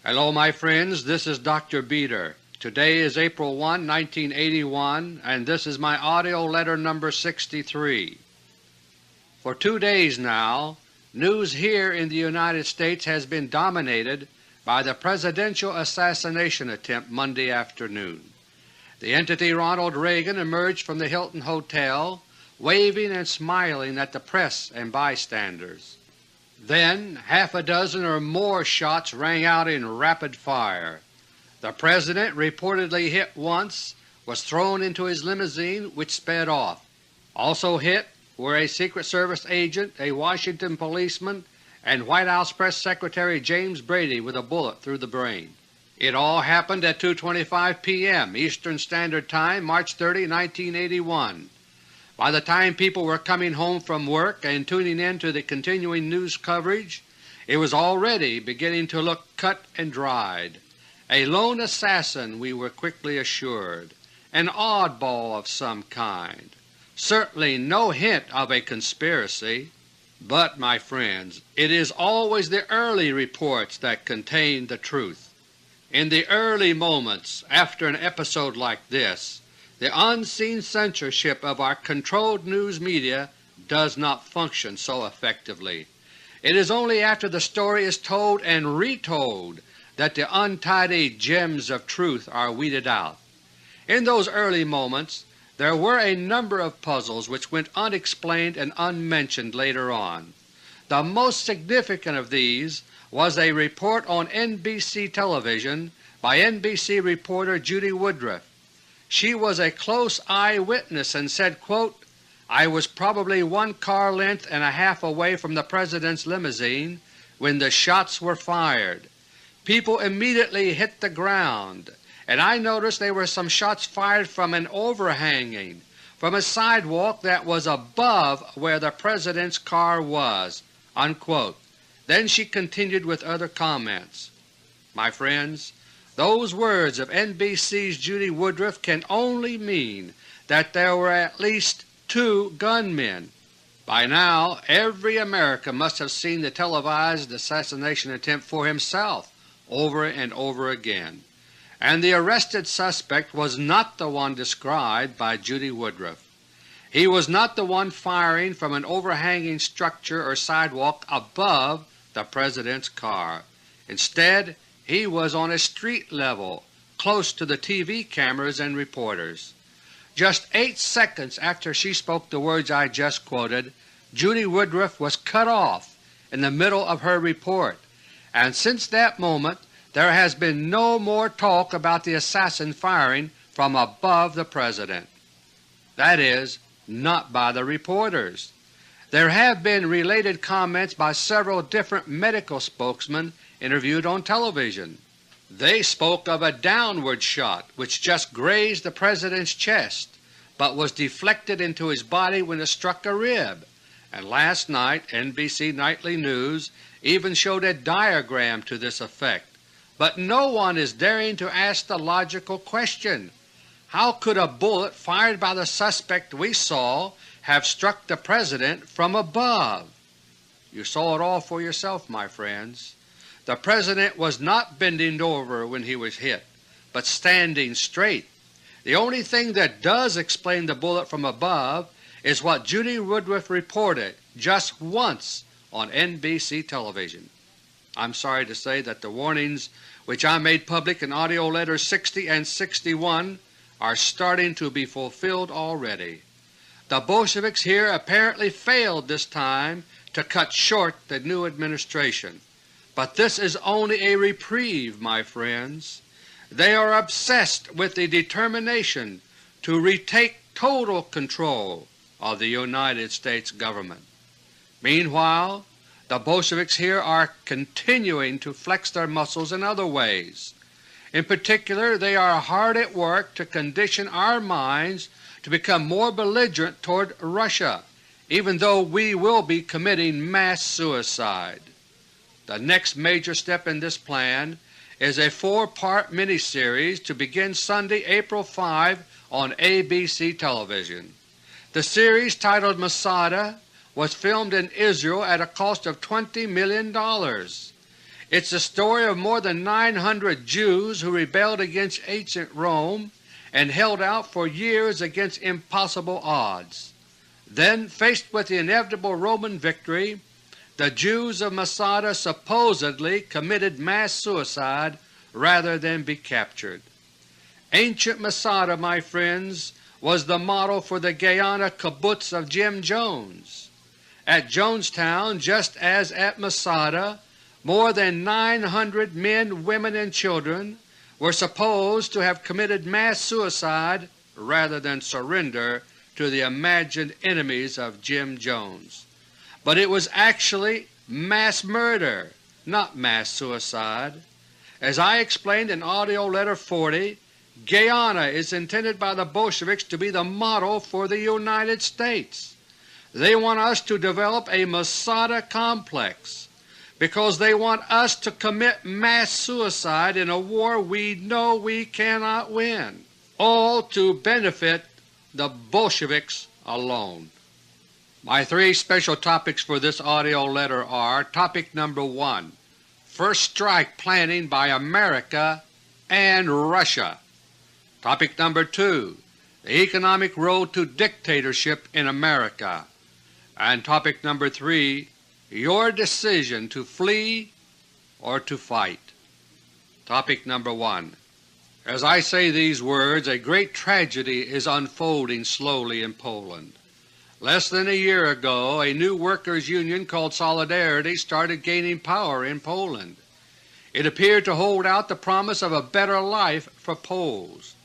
Hello my friends, this is Dr. Beter. Today is April 1, 1981, and this is my AUDIO LETTER No. 63. For 2 days now, news here in the United States has been dominated by the presidential assassination attempt Monday afternoon. The entity Ronald Reagan emerged from the Hilton Hotel waving and smiling at the press and bystanders. Then half a dozen or more shots rang out in rapid fire. The President, reportedly hit once, was thrown into his limousine which sped off. Also hit were a Secret Service agent, a Washington policeman, and White House Press Secretary James Brady with a bullet through the brain. It all happened at 2:25 p.m. Eastern Standard Time, March 30, 1981. By the time people were coming home from work and tuning in to the continuing news coverage, it was already beginning to look cut and dried. A lone assassin, we were quickly assured, an oddball of some kind, certainly no hint of a conspiracy. But, my friends, it is always the early reports that contain the truth. In the early moments after an episode like this, the unseen censorship of our controlled news media does not function so effectively. It is only after the story is told and retold that the untidy gems of truth are weeded out. In those early moments there were a number of puzzles which went unexplained and unmentioned later on. The most significant of these was a report on NBC television by NBC reporter Judy Woodruff. She was a close eyewitness and said, quote, "I was probably 1 car length and a half away from the President's limousine when the shots were fired. People immediately hit the ground, and I noticed there were some shots fired from an overhanging, from a sidewalk that was above where the President's car was." Unquote. Then she continued with other comments. My friends, those words of NBC's Judy Woodruff can only mean that there were at least 2 gunmen. By now every American must have seen the televised assassination attempt for himself over and over again, and the arrested suspect was not the one described by Judy Woodruff. He was not the one firing from an overhanging structure or sidewalk above the President's car. Instead, he was on a street level, close to the TV cameras and reporters. Just 8 seconds after she spoke the words I just quoted, Judy Woodruff was cut off in the middle of her report, and since that moment there has been no more talk about the assassin firing from above the President. That is, not by the reporters. There have been related comments by several different medical spokesmen interviewed on television. They spoke of a downward shot which just grazed the President's chest, but was deflected into his body when it struck a rib, and last night NBC Nightly News even showed a diagram to this effect. But no one is daring to ask the logical question: how could a bullet fired by the suspect we saw have struck the President from above? You saw it all for yourself, my friends. The President was not bending over when he was hit, but standing straight. The only thing that does explain the bullet from above is what Judy Woodruff reported just once on NBC television. I'm sorry to say that the warnings which I made public in AUDIO LETTERS 60 and 61 are starting to be fulfilled already. The Bolsheviks here apparently failed this time to cut short the new administration. But this is only a reprieve, my friends. They are obsessed with the determination to retake total control of the United States government. Meanwhile, the Bolsheviks here are continuing to flex their muscles in other ways. In particular, they are hard at work to condition our minds to become more belligerent toward Russia, even though we will be committing mass suicide. The next major step in this plan is a 4-part miniseries to begin Sunday, April 5 on ABC television. The series, titled Masada, was filmed in Israel at a cost of $20 million. It's the story of more than 900 Jews who rebelled against ancient Rome and held out for years against impossible odds. Then, faced with the inevitable Roman victory, the Jews of Masada supposedly committed mass suicide rather than be captured. Ancient Masada, my friends, was the model for the Guyana kibbutz of Jim Jones. At Jonestown, just as at Masada, more than 900 men, women, and children were supposed to have committed mass suicide rather than surrender to the imagined enemies of Jim Jones. But it was actually mass murder, not mass suicide. As I explained in AUDIO LETTER 40, Guyana is intended by the Bolsheviks to be the model for the United States. They want us to develop a Masada complex because they want us to commit mass suicide in a war we know we cannot win, all to benefit the Bolsheviks alone. My three special topics for this AUDIO letter are: Topic number 1, First Strike Planning by America and Russia. Topic number 2, The Economic Road to Dictatorship in America. And topic number 3, Your Decision to Flee or to Fight. Topic number 1. As I say these words, a great tragedy is unfolding slowly in Poland. Less than a year ago, a new workers' union called Solidarity started gaining power in Poland. It appeared to hold out the promise of a better life for Poles.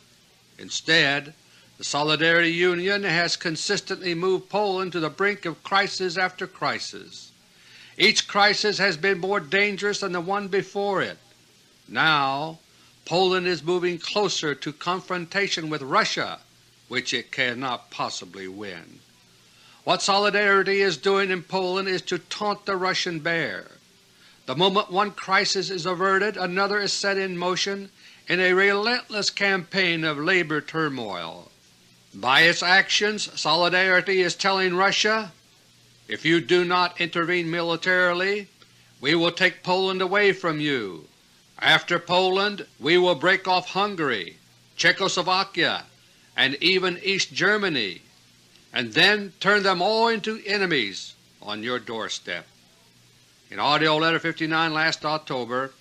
Instead, the Solidarity Union has consistently moved Poland to the brink of crisis after crisis. Each crisis has been more dangerous than the one before it. Now, Poland is moving closer to confrontation with Russia, which it cannot possibly win. What Solidarity is doing in Poland is to taunt the Russian bear. The moment one crisis is averted, another is set in motion in a relentless campaign of labor turmoil. By its actions, Solidarity is telling Russia, if you do not intervene militarily, we will take Poland away from you. After Poland, we will break off Hungary, Czechoslovakia, and even East Germany, and then turn them all into enemies on your doorstep. In AUDIO LETTER 59 last October,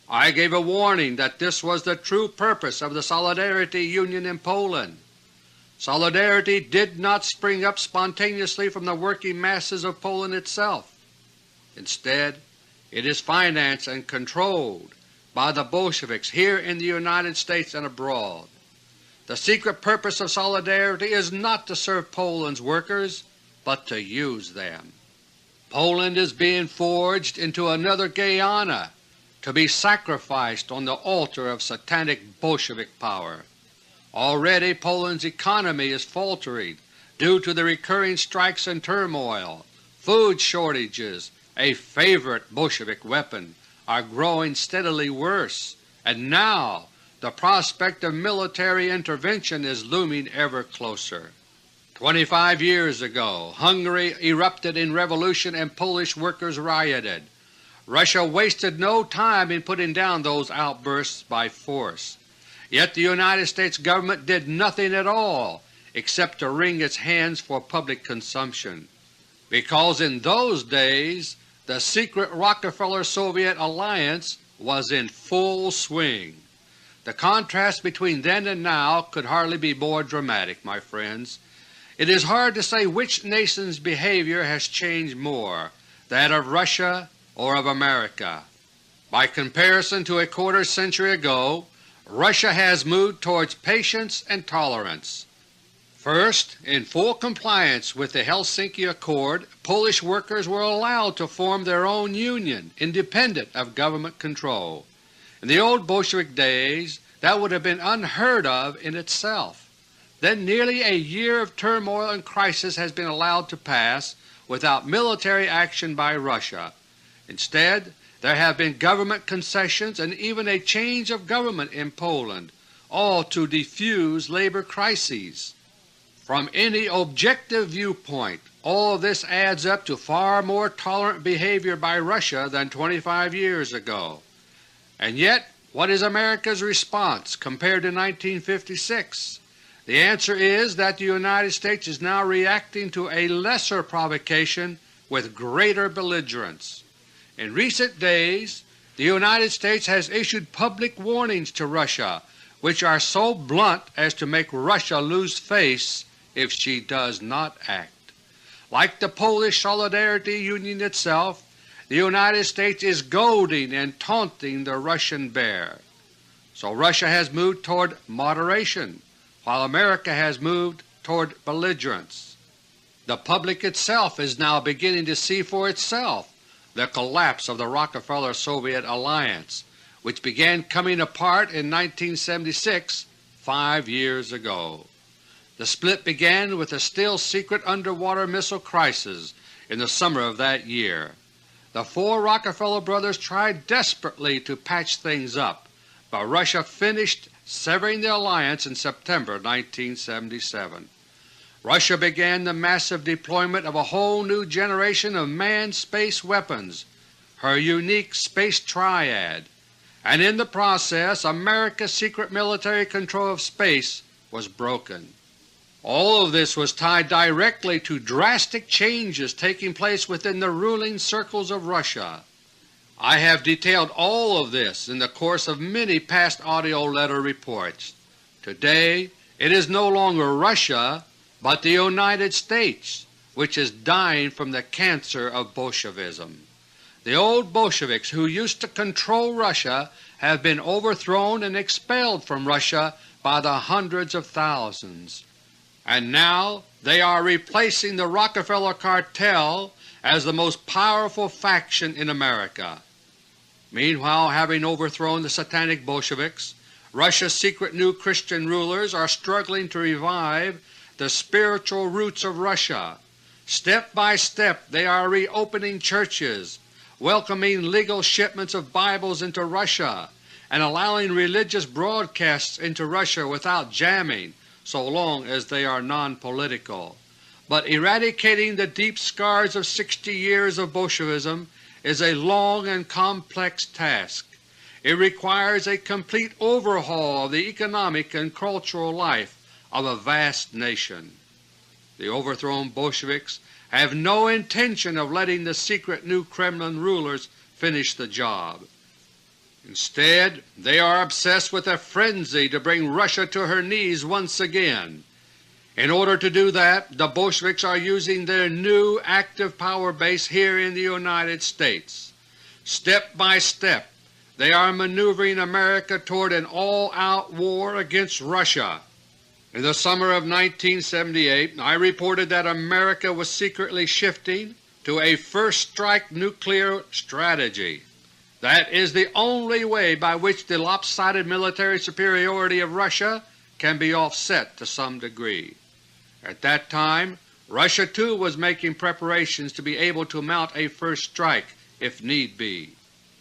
I gave a warning that this was the true purpose of the Solidarity Union in Poland. Solidarity did not spring up spontaneously from the working masses of Poland itself. Instead, it is financed and controlled by the Bolsheviks here in the United States and abroad. The secret purpose of Solidarity is not to serve Poland's workers, but to use them. Poland is being forged into another Guyana to be sacrificed on the altar of satanic Bolshevik power. Already Poland's economy is faltering due to the recurring strikes and turmoil. Food shortages, a favorite Bolshevik weapon, are growing steadily worse, and now the prospect of military intervention is looming ever closer. 25 years ago, Hungary erupted in revolution and Polish workers rioted. Russia wasted no time in putting down those outbursts by force. Yet the United States government did nothing at all except to wring its hands for public consumption, because in those days the secret Rockefeller-Soviet alliance was in full swing. The contrast between then and now could hardly be more dramatic, my friends. It is hard to say which nation's behavior has changed more, that of Russia or of America. By comparison to a quarter century ago, Russia has moved towards patience and tolerance. First, in full compliance with the Helsinki Accord, Polish workers were allowed to form their own union independent of government control. In the old Bolshevik days, that would have been unheard of in itself. Then nearly a year of turmoil and crisis has been allowed to pass without military action by Russia. Instead, there have been government concessions and even a change of government in Poland, all to defuse labor crises. From any objective viewpoint, all of this adds up to far more tolerant behavior by Russia than 25 years ago. And yet, what is America's response compared to 1956? The answer is that the United States is now reacting to a lesser provocation with greater belligerence. In recent days, the United States has issued public warnings to Russia which are so blunt as to make Russia lose face if she does not act. Like the Polish Solidarity Union itself, the United States is goading and taunting the Russian bear. So Russia has moved toward moderation, while America has moved toward belligerence. The public itself is now beginning to see for itself the collapse of the Rockefeller-Soviet alliance, which began coming apart in 1976, 5 years ago. The split began with a still-secret underwater missile crisis in the summer of that year. The four Rockefeller brothers tried desperately to patch things up, but Russia finished severing the alliance in September 1977. Russia began the massive deployment of a whole new generation of manned space weapons, her unique Space Triad, and in the process America's secret military control of space was broken. All of this was tied directly to drastic changes taking place within the ruling circles of Russia. I have detailed all of this in the course of many past AUDIO LETTER reports. Today it is no longer Russia, but the United States which is dying from the cancer of Bolshevism. The old Bolsheviks who used to control Russia have been overthrown and expelled from Russia by the hundreds of thousands, and now they are replacing the Rockefeller cartel as the most powerful faction in America. Meanwhile, having overthrown the satanic Bolsheviks, Russia's secret new Christian rulers are struggling to revive the spiritual roots of Russia. Step by step they are reopening churches, welcoming legal shipments of Bibles into Russia, and allowing religious broadcasts into Russia without jamming, so long as they are non-political. But eradicating the deep scars of 60 years of Bolshevism is a long and complex task. It requires a complete overhaul of the economic and cultural life of a vast nation. The overthrown Bolsheviks have no intention of letting the secret new Kremlin rulers finish the job. Instead, they are obsessed with a frenzy to bring Russia to her knees once again. In order to do that, the Bolsheviks are using their new active power base here in the United States. Step by step, they are maneuvering America toward an all-out war against Russia. In the summer of 1978, I reported that America was secretly shifting to a first-strike nuclear strategy. That is the only way by which the lopsided military superiority of Russia can be offset to some degree. At that time, Russia too was making preparations to be able to mount a first strike if need be.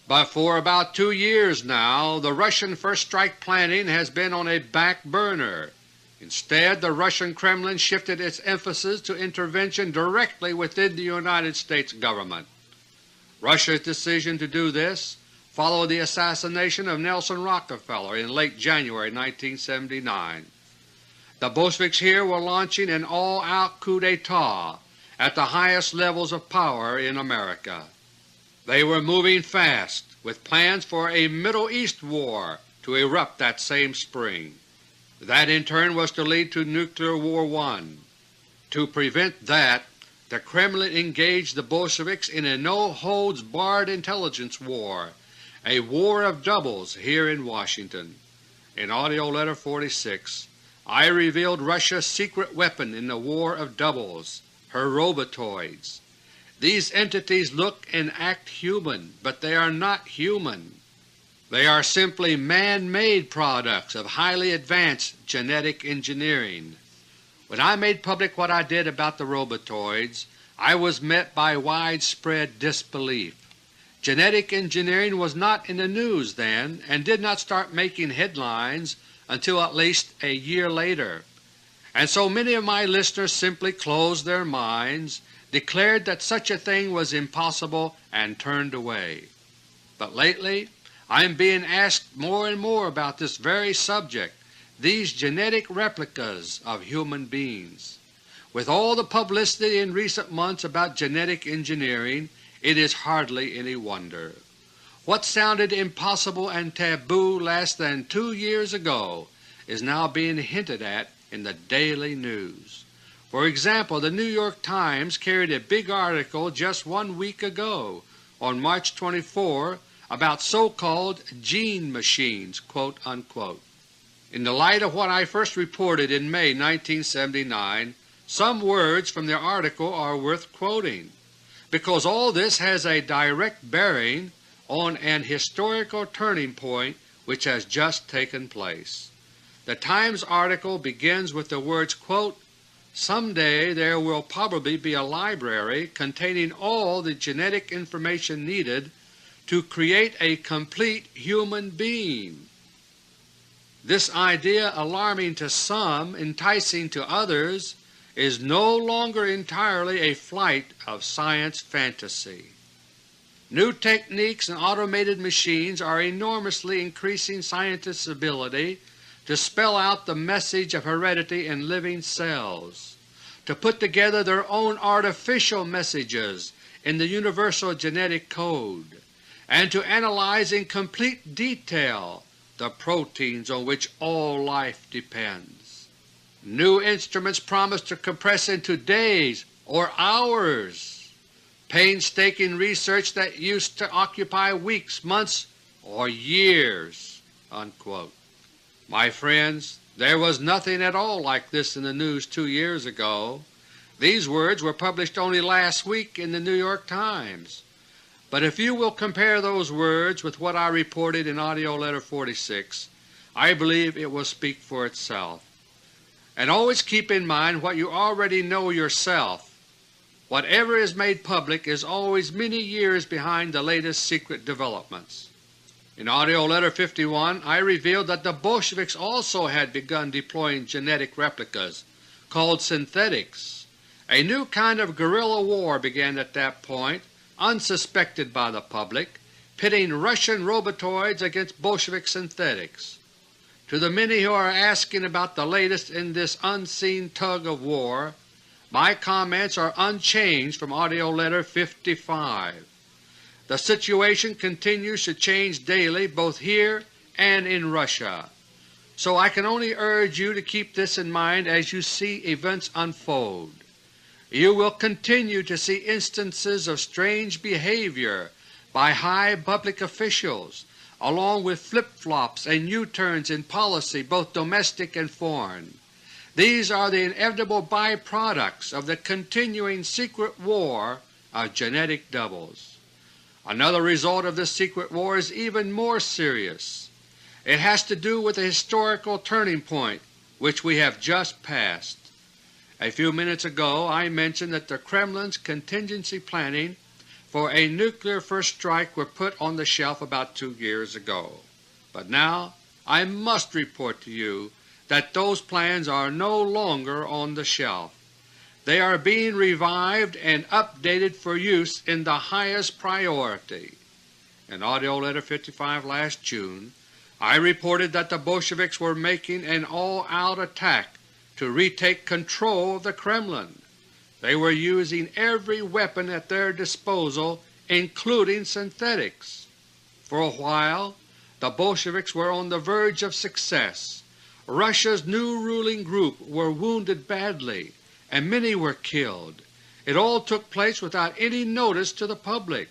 But for about 2 years now the Russian first strike planning has been on a back burner. Instead, the Russian Kremlin shifted its emphasis to intervention directly within the United States government. Russia's decision to do this followed the assassination of Nelson Rockefeller in late January 1979. The Bolsheviks here were launching an all-out coup d'etat at the highest levels of power in America. They were moving fast, with plans for a Middle East war to erupt that same spring. That in turn was to lead to Nuclear War I. To prevent that, the Kremlin engaged the Bolsheviks in a no-holds-barred intelligence war, a war of doubles here in Washington. In AUDIO LETTER 46, I revealed Russia's secret weapon in the war of doubles, her robotoids. These entities look and act human, but they are not human. They are simply man-made products of highly advanced genetic engineering. When I made public what I did about the robotoids, I was met by widespread disbelief. Genetic engineering was not in the news then and did not start making headlines until at least a year later, and so many of my listeners simply closed their minds, declared that such a thing was impossible, and turned away. But lately I am being asked more and more about this very subject, these genetic replicas of human beings. With all the publicity in recent months about genetic engineering, it is hardly any wonder. What sounded impossible and taboo less than 2 years ago is now being hinted at in the daily news. For example, the New York Times carried a big article just 1 week ago, on March 24, about so-called gene machines, quote unquote. In the light of what I first reported in May 1979, some words from the article are worth quoting, because all this has a direct bearing on an historical turning point which has just taken place. The Times article begins with the words, quote, "Someday there will probably be a library containing all the genetic information needed to create a complete human being." This idea, alarming to some, enticing to others, is no longer entirely a flight of science fantasy. New techniques and automated machines are enormously increasing scientists' ability to spell out the message of heredity in living cells, to put together their own artificial messages in the universal genetic code, and to analyze in complete detail the proteins on which all life depends. New instruments promise to compress into days or hours painstaking research that used to occupy weeks, months, or years." Unquote. My friends, there was nothing at all like this in the news 2 years ago. These words were published only last week in the New York Times. But if you will compare those words with what I reported in AUDIO LETTER 46, I believe it will speak for itself. And always keep in mind what you already know yourself. Whatever is made public is always many years behind the latest secret developments. In AUDIO LETTER 51 I revealed that the Bolsheviks also had begun deploying genetic replicas called synthetics. A new kind of guerrilla war began at that point, unsuspected by the public, pitting Russian robotoids against Bolshevik synthetics. To the many who are asking about the latest in this unseen tug of war, my comments are unchanged from AUDIO LETTER 55. The situation continues to change daily both here and in Russia, so I can only urge you to keep this in mind as you see events unfold. You will continue to see instances of strange behavior by high public officials, along with flip-flops and U-turns in policy both domestic and foreign. These are the inevitable byproducts of the continuing secret war of genetic doubles. Another result of this secret war is even more serious. It has to do with the historical turning point which we have just passed. A few minutes ago I mentioned that the Kremlin's contingency planning for a nuclear first strike were put on the shelf about 2 years ago. But now I must report to you that those plans are no longer on the shelf. They are being revived and updated for use in the highest priority. In AUDIO LETTER 55 last June, I reported that the Bolsheviks were making an all-out attack to retake control of the Kremlin. They were using every weapon at their disposal, including synthetics. For a while the Bolsheviks were on the verge of success. Russia's new ruling group were wounded badly, and many were killed. It all took place without any notice to the public.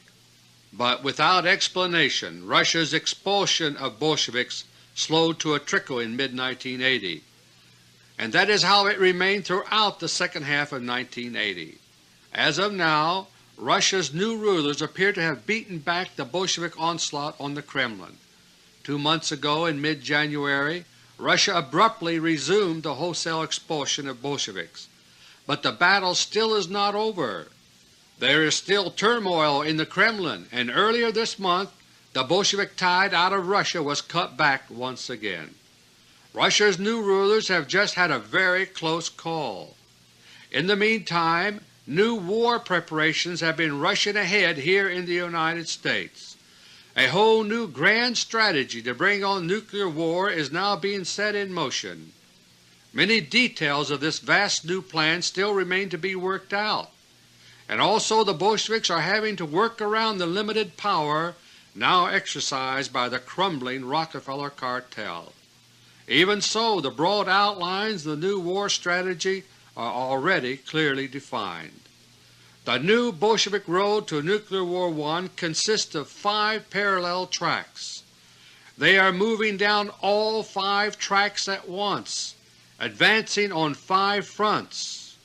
But without explanation, Russia's expulsion of Bolsheviks slowed to a trickle in mid-1980, and that is how it remained throughout the second half of 1980. As of now, Russia's new rulers appear to have beaten back the Bolshevik onslaught on the Kremlin. 2 months ago, in mid-January, Russia abruptly resumed the wholesale expulsion of Bolsheviks. But the battle still is not over. There is still turmoil in the Kremlin, and earlier this month the Bolshevik tide out of Russia was cut back once again. Russia's new rulers have just had a very close call. In the meantime, new war preparations have been rushing ahead here in the United States. A whole new grand strategy to bring on nuclear war is now being set in motion. Many details of this vast new plan still remain to be worked out, and also the Bolsheviks are having to work around the limited power now exercised by the crumbling Rockefeller cartel. Even so, the broad outlines of the new war strategy are already clearly defined. The new Bolshevik road to Nuclear War I consists of 5 parallel tracks. They are moving down all 5 tracks at once, advancing on 5 fronts.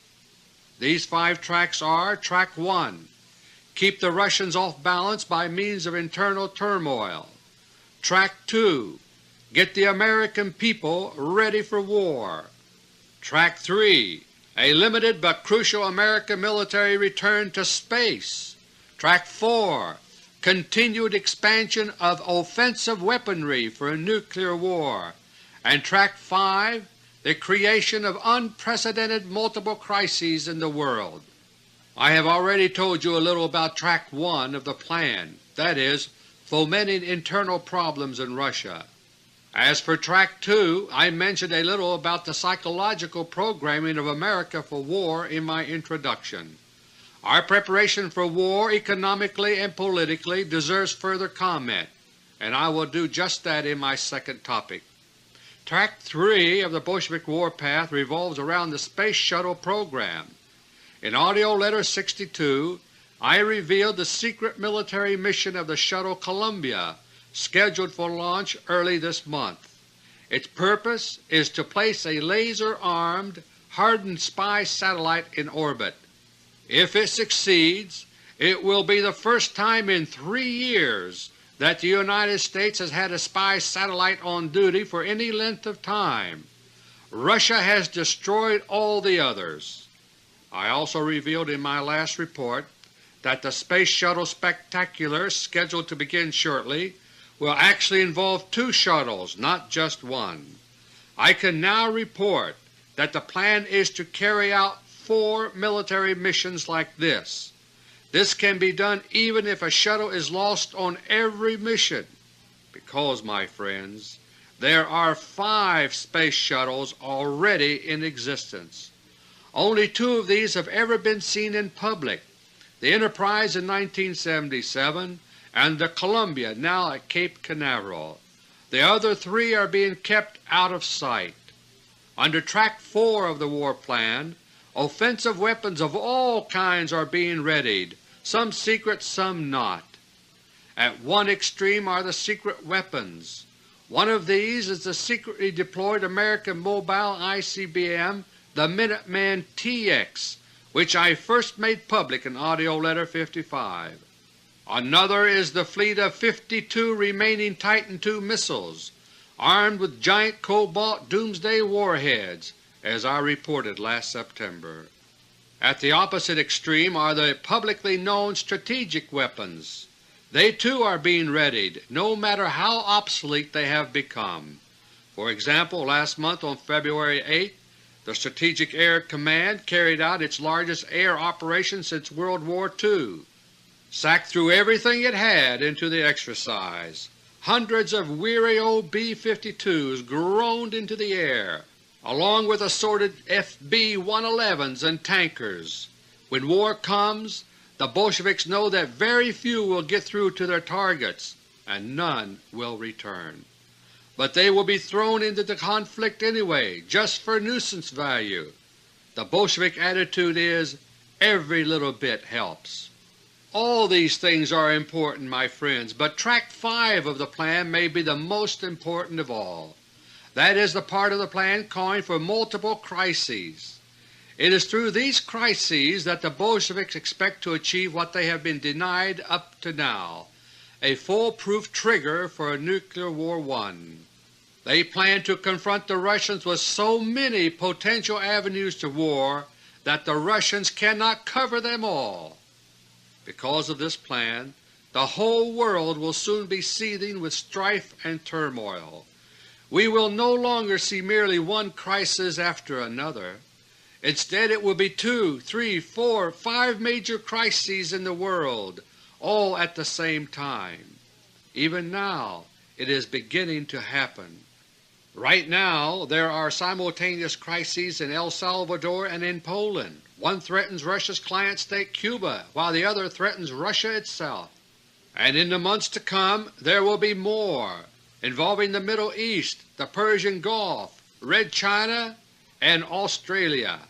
These 5 tracks are: Track 1. Keep the Russians off balance by means of internal turmoil. Track 2. Get the American people ready for war. Track 3. A limited but crucial American military return to space. Track 4. Continued expansion of offensive weaponry for a nuclear war. And Track 5. The creation of unprecedented multiple crises in the world. I have already told you a little about Track 1 of the plan, that is, fomenting internal problems in Russia. As for Track 2, I mentioned a little about the psychological programming of America for war in my introduction. Our preparation for war economically and politically deserves further comment, and I will do just that in my second topic. Track 3 of the Bolshevik warpath revolves around the Space Shuttle program. In AUDIO LETTER No. 62, I revealed the secret military mission of the shuttle Columbia, scheduled for launch early this month. Its purpose is to place a laser-armed, hardened spy satellite in orbit. If it succeeds, it will be the first time in 3 years that the United States has had a spy satellite on duty for any length of time. Russia has destroyed all the others. I also revealed in my last report that the Space Shuttle Spectacular, scheduled to begin shortly, will actually involve 2 shuttles, not just one. I can now report that the plan is to carry out 4 military missions like this. This can be done even if a shuttle is lost on every mission, because, my friends, there are 5 space shuttles already in existence. Only 2 of these have ever been seen in public, the Enterprise in 1977 and the Columbia now at Cape Canaveral. The other 3 are being kept out of sight. Under Track 4 of the war plan, offensive weapons of all kinds are being readied, some secret, some not. At one extreme are the secret weapons. One of these is the secretly deployed American mobile ICBM, the Minuteman TX, which I first made public in AUDIO LETTER No. 55. Another is the fleet of 52 remaining Titan II missiles, armed with giant Cobalt doomsday warheads, as I reported last September. At the opposite extreme are the publicly known strategic weapons. They too are being readied, no matter how obsolete they have become. For example, last month on February 8, the Strategic Air Command carried out its largest air operation since World War II. SAC threw everything it had into the exercise. Hundreds of weary old B-52s groaned into the air, along with assorted FB-111s and tankers. When war comes, the Bolsheviks know that very few will get through to their targets, and none will return. But they will be thrown into the conflict anyway, just for nuisance value. The Bolshevik attitude is, every little bit helps. All these things are important, my friends, but Track 5 of the plan may be the most important of all. That is the part of the plan calling for multiple crises. It is through these crises that the Bolsheviks expect to achieve what they have been denied up to now, a foolproof trigger for a nuclear war I. They plan to confront the Russians with so many potential avenues to war that the Russians cannot cover them all. Because of this plan, the whole world will soon be seething with strife and turmoil. We will no longer see merely one crisis after another. Instead it will be 2, 3, 4, 5 major crises in the world, all at the same time. Even now it is beginning to happen. Right now there are simultaneous crises in El Salvador and in Poland. One threatens Russia's client state Cuba, while the other threatens Russia itself. And in the months to come there will be more, involving the Middle East, the Persian Gulf, Red China, and Australia.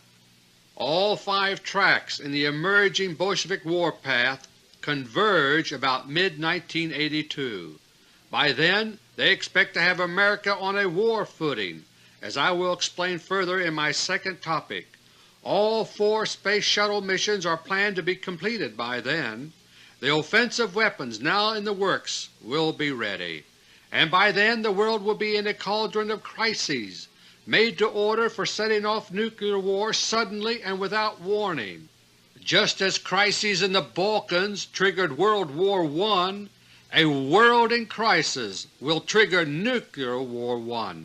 All 5 tracks in the emerging Bolshevik warpath converge about mid-1982. By then they expect to have America on a war footing, as I will explain further in my second topic. All 4 Space Shuttle missions are planned to be completed by then. The offensive weapons now in the works will be ready, and by then the world will be in a cauldron of crises, made to order for setting off nuclear war suddenly and without warning. Just as crises in the Balkans triggered World War I, a world in crisis will trigger Nuclear War I.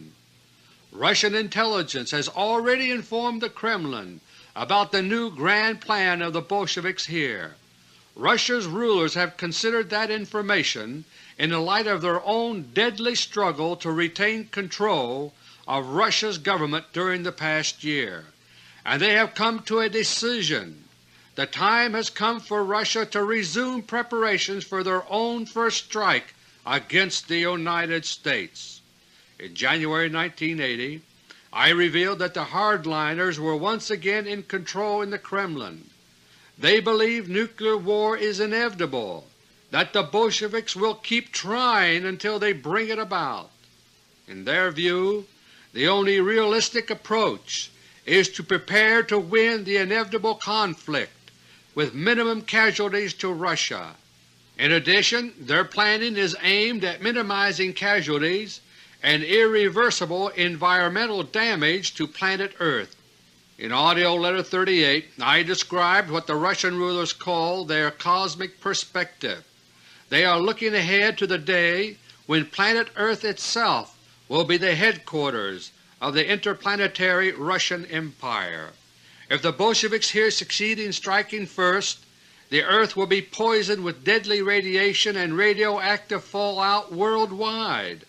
Russian intelligence has already informed the Kremlin about the new grand plan of the Bolsheviks here. Russia's rulers have considered that information in the light of their own deadly struggle to retain control of Russia's government during the past year, and they have come to a decision. The time has come for Russia to resume preparations for their own first strike against the United States. In January 1980, I revealed that the hardliners were once again in control in the Kremlin. They believe nuclear war is inevitable, that the Bolsheviks will keep trying until they bring it about. In their view, the only realistic approach is to prepare to win the inevitable conflict with minimum casualties to Russia. In addition, their planning is aimed at minimizing casualties and irreversible environmental damage to planet Earth. In AUDIO LETTER No. 38 I described what the Russian rulers call their cosmic perspective. They are looking ahead to the day when planet Earth itself will be the headquarters of the interplanetary Russian Empire. If the Bolsheviks here succeed in striking first, the Earth will be poisoned with deadly radiation and radioactive fallout worldwide.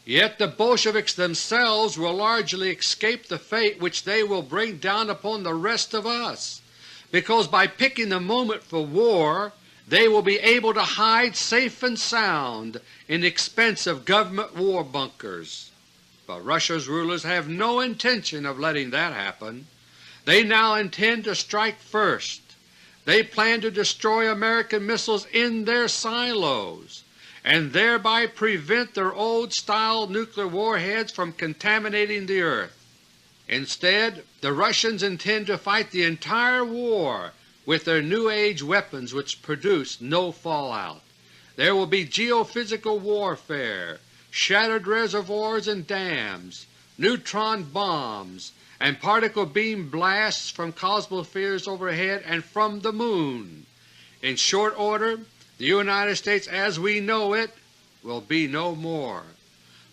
Yet the Bolsheviks themselves will largely escape the fate which they will bring down upon the rest of us, because by picking the moment for war they will be able to hide safe and sound in expensive government war bunkers. But Russia's rulers have no intention of letting that happen. They now intend to strike first. They plan to destroy American missiles in their silos, and thereby prevent their old-style nuclear warheads from contaminating the Earth. Instead, the Russians intend to fight the entire war with their New Age weapons which produce no fallout. There will be geophysical warfare, shattered reservoirs and dams, neutron bombs, and particle beam blasts from cosmospheres overhead and from the Moon. In short order, the United States as we know it will be no more.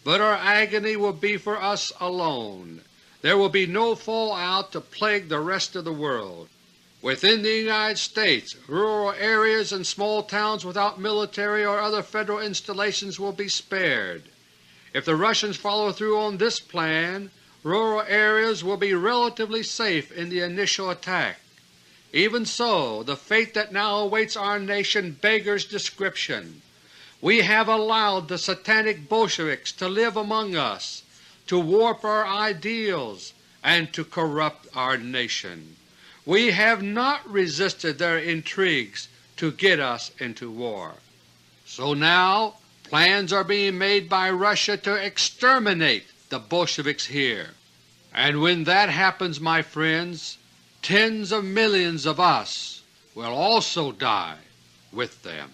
But our agony will be for us alone. There will be no fallout to plague the rest of the world. Within the United States, rural areas and small towns without military or other federal installations will be spared. If the Russians follow through on this plan, rural areas will be relatively safe in the initial attack. Even so, the fate that now awaits our nation beggars description. We have allowed the satanic Bolsheviks to live among us, to warp our ideals, and to corrupt our nation. We have not resisted their intrigues to get us into war. So now plans are being made by Russia to exterminate the Bolsheviks here. And when that happens, my friends, tens of millions of us will also die with them.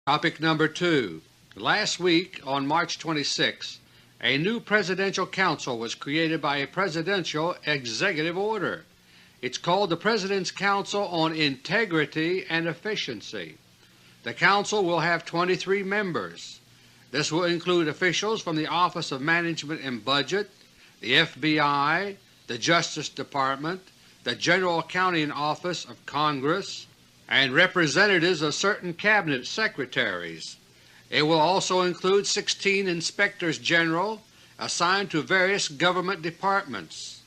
Topic number 2. Last week, on March 26, a new Presidential Council was created by a Presidential Executive Order. It's called the President's Council on Integrity and Efficiency. The Council will have 23 members. This will include officials from the Office of Management and Budget, the FBI, the Justice Department, the General Accounting Office of Congress, and representatives of certain Cabinet Secretaries. It will also include 16 Inspectors General assigned to various government departments.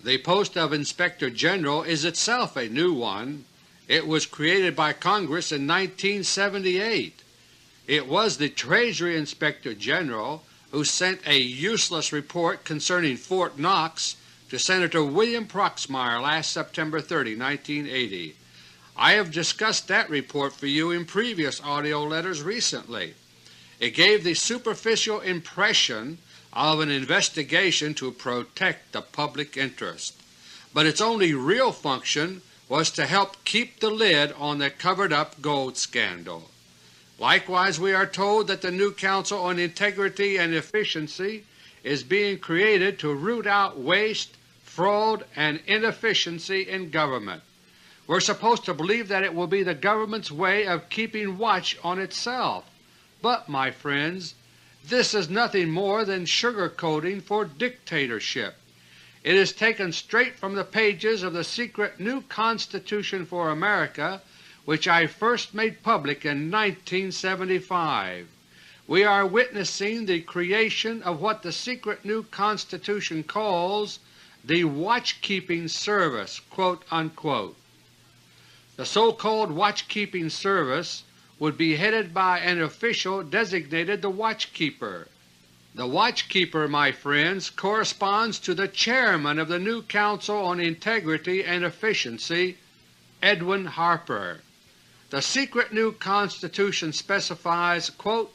The post of Inspector General is itself a new one. It was created by Congress in 1978. It was the Treasury Inspector General who sent a useless report concerning Fort Knox to Senator William Proxmire last September 30, 1980. I have discussed that report for you in previous audio letters recently. It gave the superficial impression of an investigation to protect the public interest, but its only real function was to help keep the lid on the covered-up gold scandal. Likewise, we are told that the new Council on Integrity and Efficiency is being created to root out waste, fraud, and inefficiency in government. We're supposed to believe that it will be the government's way of keeping watch on itself. But, my friends, this is nothing more than sugarcoating for dictatorship. It is taken straight from the pages of the secret new Constitution for America, which I first made public in 1975. We are witnessing the creation of what the secret new Constitution calls the Watchkeeping Service, quote unquote. The so-called Watchkeeping Service would be headed by an official designated the Watchkeeper. The Watchkeeper, my friends, corresponds to the Chairman of the new Council on Integrity and Efficiency, Edwin Harper. The secret new Constitution specifies, quote,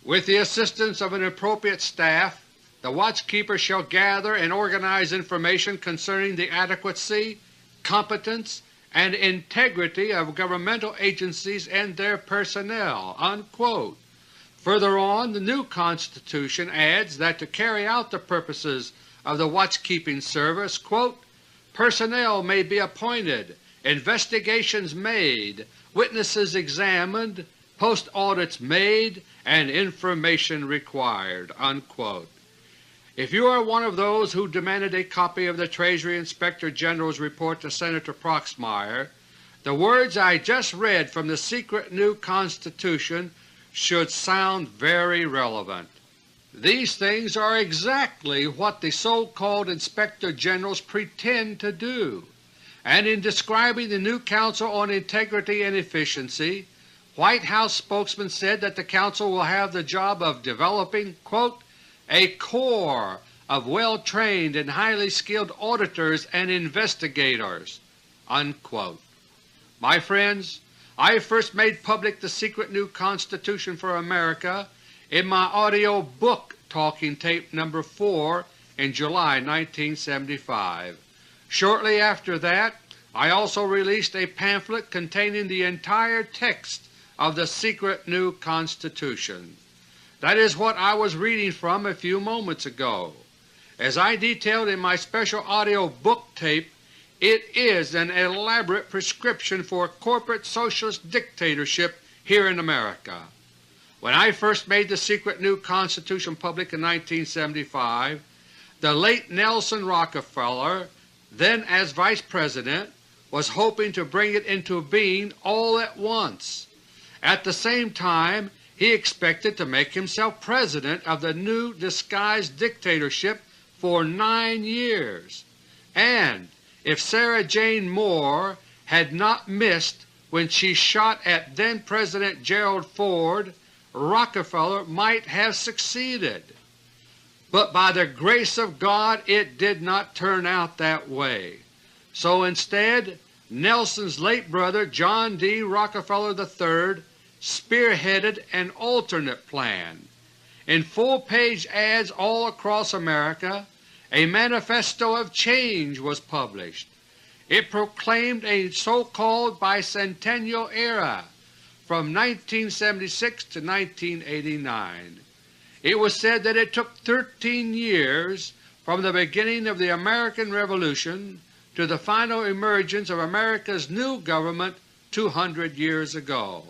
"With the assistance of an appropriate staff, the Watchkeeper shall gather and organize information concerning the adequacy, competence, and integrity of governmental agencies and their personnel." Unquote. Further on, the new Constitution adds that to carry out the purposes of the Watchkeeping Service, quote, "personnel may be appointed, investigations made, witnesses examined, post-audits made, and information required." Unquote. If you are one of those who demanded a copy of the Treasury Inspector General's report to Senator Proxmire, the words I just read from the secret new Constitution should sound very relevant. These things are exactly what the so-called Inspector Generals pretend to do, and in describing the new Council on Integrity and Efficiency, White House spokesman said that the Council will have the job of developing, quote, "a corps of well-trained and highly skilled auditors and investigators." Unquote. My friends, I first made public the secret new Constitution for America in my audio book talking tape No. 4 in July 1975. Shortly after that, I also released a pamphlet containing the entire text of the secret new Constitution. That is what I was reading from a few moments ago. As I detailed in my special audio book tape, it is an elaborate prescription for corporate socialist dictatorship here in America. When I first made the secret new Constitution public in 1975, the late Nelson Rockefeller, then as Vice President, was hoping to bring it into being all at once. At the same time, he expected to make himself President of the new disguised dictatorship for 9 years, and if Sarah Jane Moore had not missed when she shot at then-President Gerald Ford, Rockefeller might have succeeded. But by the grace of God it did not turn out that way. So instead, Nelson's late brother John D. Rockefeller III spearheaded an alternate plan. In full-page ads all across America, a manifesto of change was published. It proclaimed a so-called bicentennial era from 1976 to 1989. It was said that it took 13 years from the beginning of the American Revolution to the final emergence of America's new government 200 years ago.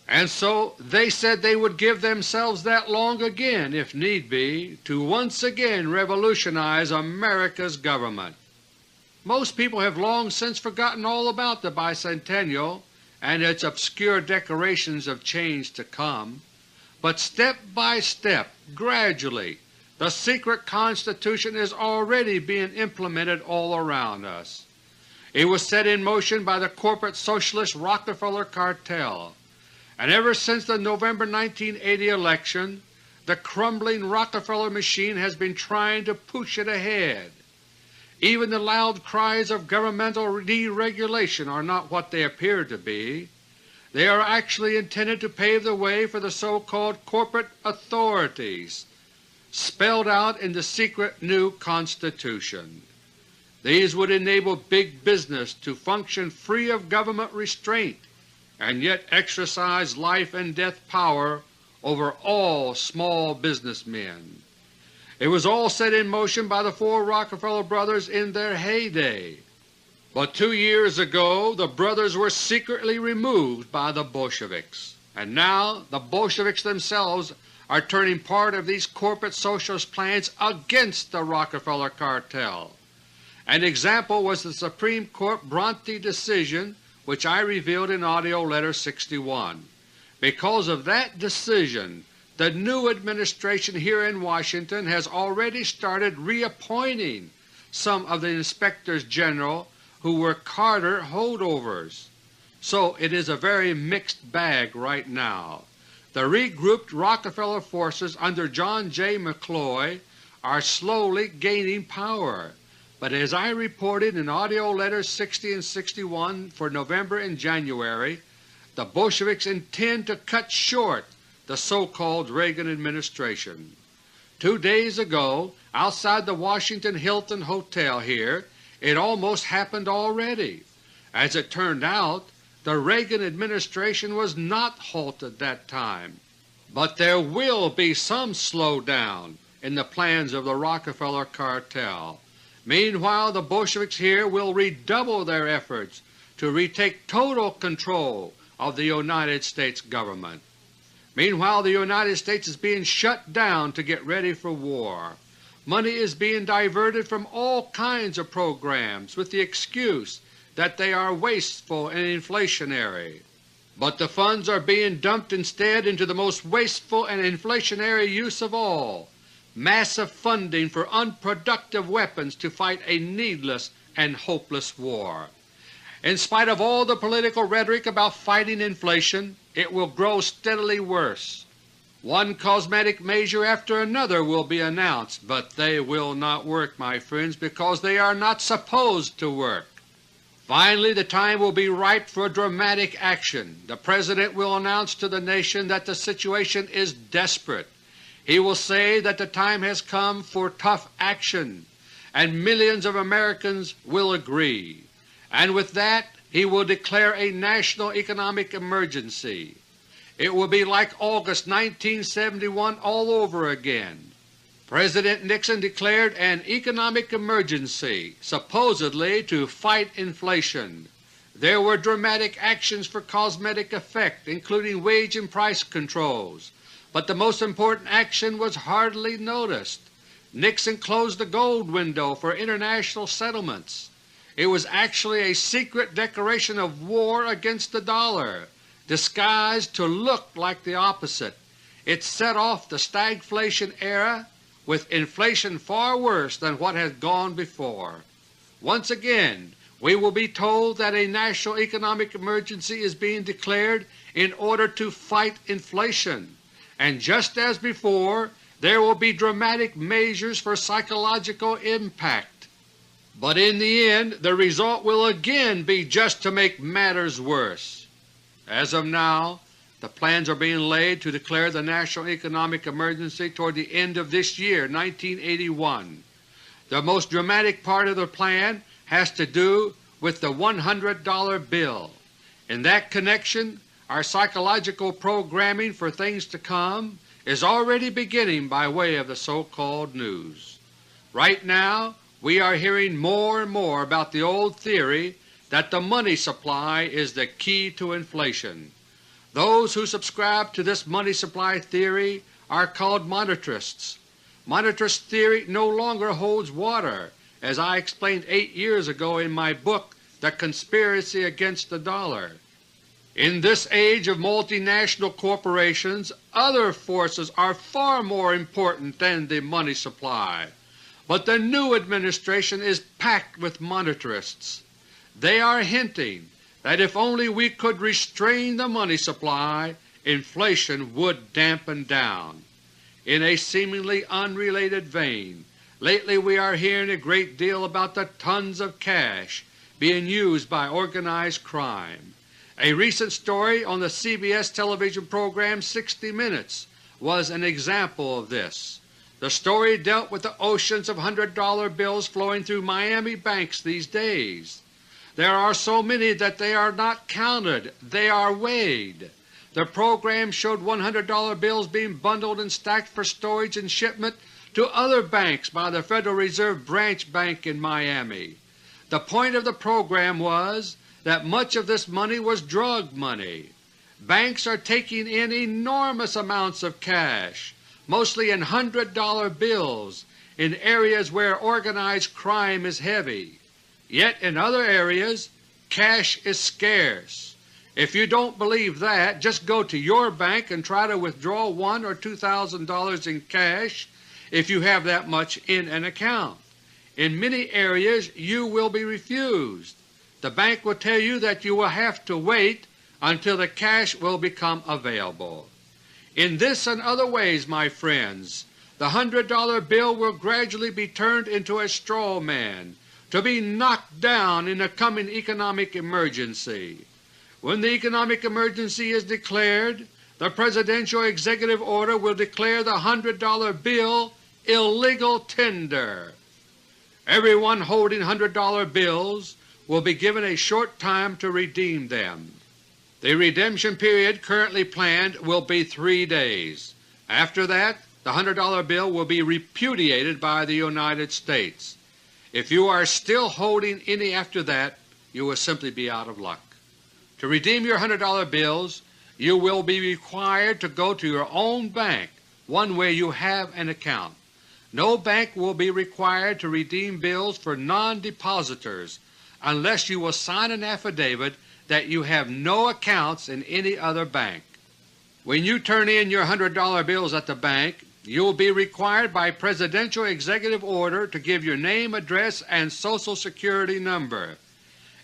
And so they said they would give themselves that long again, if need be, to once again revolutionize America's government. Most people have long since forgotten all about the bicentennial and its obscure decorations of change to come, but step by step, gradually, the secret Constitution is already being implemented all around us. It was set in motion by the corporate socialist Rockefeller cartel, and ever since the November 1980 election, the crumbling Rockefeller machine has been trying to push it ahead. Even the loud cries of governmental deregulation are not what they appear to be. They are actually intended to pave the way for the so-called corporate authorities, spelled out in the secret new Constitution. These would enable big business to function free of government restraint and yet exercise life and death power over all small businessmen. It was all set in motion by the four Rockefeller brothers in their heyday. But 2 years ago the brothers were secretly removed by the Bolsheviks, and now the Bolsheviks themselves are turning part of these corporate socialist plans against the Rockefeller cartel. An example was the Supreme Court Bronte decision, which I revealed in AUDIO LETTER No. 61. Because of that decision, the new administration here in Washington has already started reappointing some of the Inspectors General who were Carter holdovers. So it is a very mixed bag right now. The regrouped Rockefeller forces under John J. McCloy are slowly gaining power, but as I reported in AUDIO LETTERS 60 and 61 for November and January, the Bolsheviks intend to cut short the so-called Reagan administration. 2 days ago, outside the Washington Hilton Hotel here, it almost happened already. As it turned out, the Reagan administration was not halted that time. But there will be some slowdown in the plans of the Rockefeller cartel. Meanwhile, the Bolsheviks here will redouble their efforts to retake total control of the United States government. Meanwhile, the United States is being shut down to get ready for war. Money is being diverted from all kinds of programs with the excuse that they are wasteful and inflationary. But the funds are being dumped instead into the most wasteful and inflationary use of all, massive funding for unproductive weapons to fight a needless and hopeless war. In spite of all the political rhetoric about fighting inflation, it will grow steadily worse. One cosmetic measure after another will be announced, but they will not work, my friends, because they are not supposed to work. Finally, the time will be ripe for dramatic action. The President will announce to the nation that the situation is desperate. He will say that the time has come for tough action, and millions of Americans will agree. And with that, he will declare a national economic emergency. It will be like August 1971 all over again. President Nixon declared an economic emergency, supposedly to fight inflation. There were dramatic actions for cosmetic effect, including wage and price controls, but the most important action was hardly noticed. Nixon closed the gold window for international settlements. It was actually a secret declaration of war against the dollar, disguised to look like the opposite. It set off the stagflation era with inflation far worse than what had gone before. Once again, we will be told that a national economic emergency is being declared in order to fight inflation, and just as before, there will be dramatic measures for psychological impact. But in the end, the result will again be just to make matters worse. As of now, the plans are being laid to declare the national economic emergency toward the end of this year, 1981. The most dramatic part of the plan has to do with the $100 bill. In that connection, our psychological programming for things to come is already beginning by way of the so-called news. Right now, we are hearing more and more about the old theory that the money supply is the key to inflation. Those who subscribe to this money supply theory are called monetarists. Monetarist theory no longer holds water, as I explained 8 years ago in my book, The Conspiracy Against the Dollar. In this age of multinational corporations, other forces are far more important than the money supply, but the new administration is packed with monetarists. They are hinting that if only we could restrain the money supply, inflation would dampen down. In a seemingly unrelated vein, lately we are hearing a great deal about the tons of cash being used by organized crime. A recent story on the CBS television program 60 Minutes was an example of this. The story dealt with the oceans of $100 bills flowing through Miami banks these days. There are so many that they are not counted, they are weighed. The program showed $100 bills being bundled and stacked for storage and shipment to other banks by the Federal Reserve Branch Bank in Miami. The point of the program was that much of this money was drug money. Banks are taking in enormous amounts of cash, mostly in $100 bills, in areas where organized crime is heavy. Yet in other areas cash is scarce. If you don't believe that, just go to your bank and try to withdraw $1,000 or $2,000 in cash if you have that much in an account. In many areas you will be refused. The bank will tell you that you will have to wait until the cash will become available. In this and other ways, my friends, the $100 bill will gradually be turned into a straw man, to be knocked down in a coming economic emergency. When the economic emergency is declared, the Presidential Executive Order will declare the $100 bill illegal tender. Everyone holding $100 bills will be given a short time to redeem them. The redemption period currently planned will be 3 days. After that, the $100 bill will be repudiated by the United States. If you are still holding any after that, you will simply be out of luck. To redeem your $100 bills, you will be required to go to your own bank, one where you have an account. No bank will be required to redeem bills for non-depositors unless you will sign an affidavit that you have no accounts in any other bank. When you turn in your $100 bills at the bank, you will be required by Presidential Executive Order to give your name, address, and Social Security number.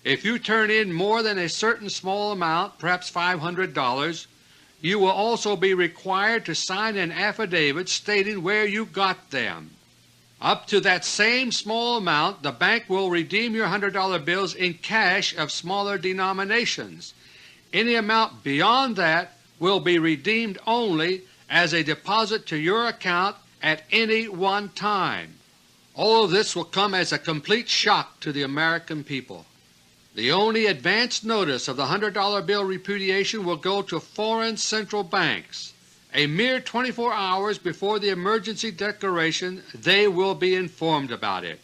If you turn in more than a certain small amount, perhaps $500, you will also be required to sign an affidavit stating where you got them. Up to that same small amount, the bank will redeem your $100 bills in cash of smaller denominations. Any amount beyond that will be redeemed only as a deposit to your account at any one time. All of this will come as a complete shock to the American people. The only advance notice of the $100 bill repudiation will go to foreign central banks. A mere 24 hours before the emergency declaration they will be informed about it.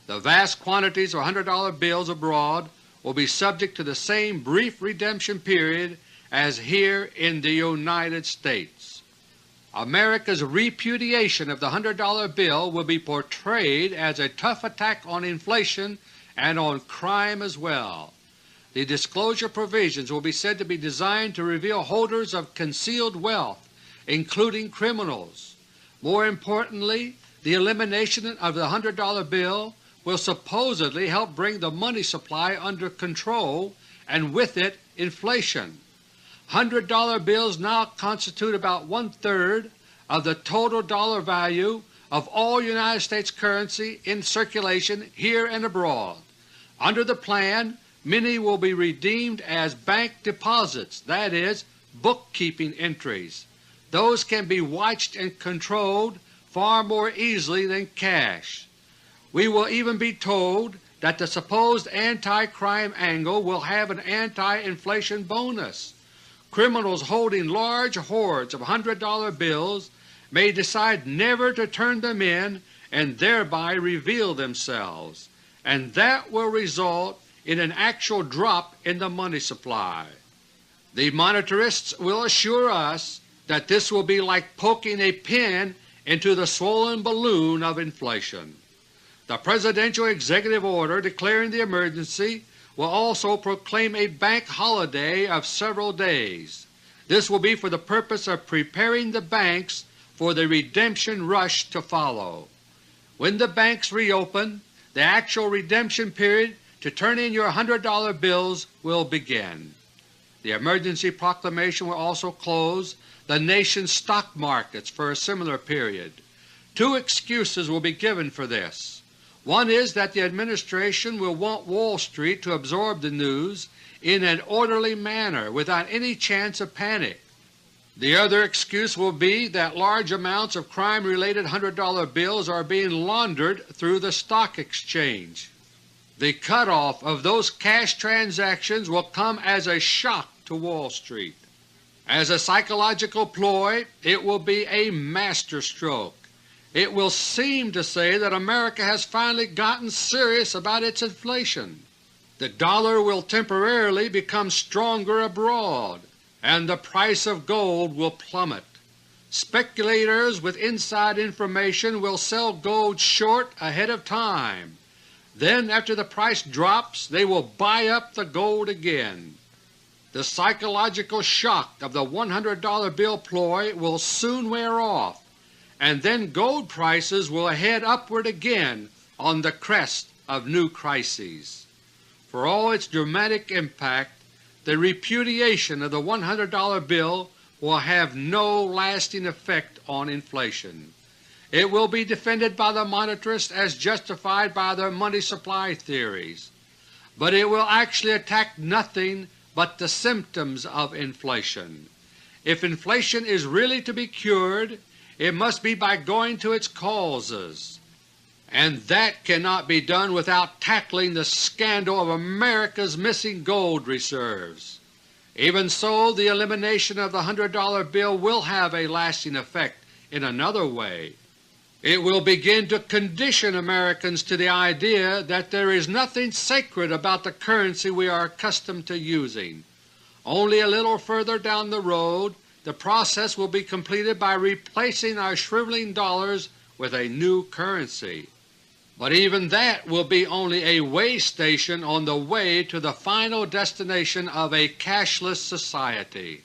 The vast quantities of $100 bills abroad will be subject to the same brief redemption period as here in the United States. America's repudiation of the $100 bill will be portrayed as a tough attack on inflation and on crime as well. The disclosure provisions will be said to be designed to reveal holders of concealed wealth, including criminals. More importantly, the elimination of the $100 bill will supposedly help bring the money supply under control and with it inflation. $100 bills now constitute about 1/3 of the total dollar value of all United States currency in circulation here and abroad. Under the plan, many will be redeemed as bank deposits, that is, bookkeeping entries. Those can be watched and controlled far more easily than cash. We will even be told that the supposed anti-crime angle will have an anti-inflation bonus. Criminals holding large hoards of $100 bills may decide never to turn them in and thereby reveal themselves, and that will result in an actual drop in the money supply. The monetarists will assure us that this will be like poking a pin into the swollen balloon of inflation. The Presidential Executive Order declaring the emergency will also proclaim a bank holiday of several days. This will be for the purpose of preparing the banks for the redemption rush to follow. When the banks reopen, the actual redemption period to turn in your $100 bills will begin. The emergency proclamation will also close the nation's stock markets for a similar period. Two excuses will be given for this. One is that the administration will want Wall Street to absorb the news in an orderly manner without any chance of panic. The other excuse will be that large amounts of crime-related $100 bills are being laundered through the stock exchange. The cutoff of those cash transactions will come as a shock to Wall Street. As a psychological ploy, it will be a masterstroke. It will seem to say that America has finally gotten serious about its inflation. The dollar will temporarily become stronger abroad, and the price of gold will plummet. Speculators with inside information will sell gold short ahead of time. Then after the price drops, they will buy up the gold again. The psychological shock of the $100 bill ploy will soon wear off, and then gold prices will head upward again on the crest of new crises. For all its dramatic impact, the repudiation of the $100 bill will have no lasting effect on inflation. It will be defended by the monetarists as justified by their money supply theories, but it will actually attack nothing but the symptoms of inflation. If inflation is really to be cured, it must be by going to its causes, and that cannot be done without tackling the scandal of America's missing gold reserves. Even so, the elimination of the $100 bill will have a lasting effect in another way. It will begin to condition Americans to the idea that there is nothing sacred about the currency we are accustomed to using. Only a little further down the road the process will be completed by replacing our shriveling dollars with a new currency. But even that will be only a way station on the way to the final destination of a cashless society.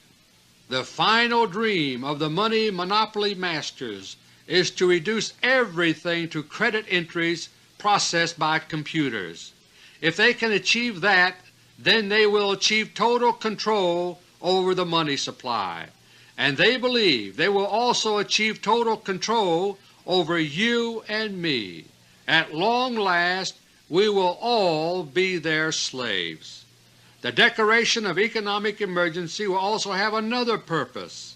The final dream of the money monopoly masters is to reduce everything to credit entries processed by computers. If they can achieve that, then they will achieve total control over the money supply, and they believe they will also achieve total control over you and me. At long last we will all be their slaves. The declaration of economic emergency will also have another purpose.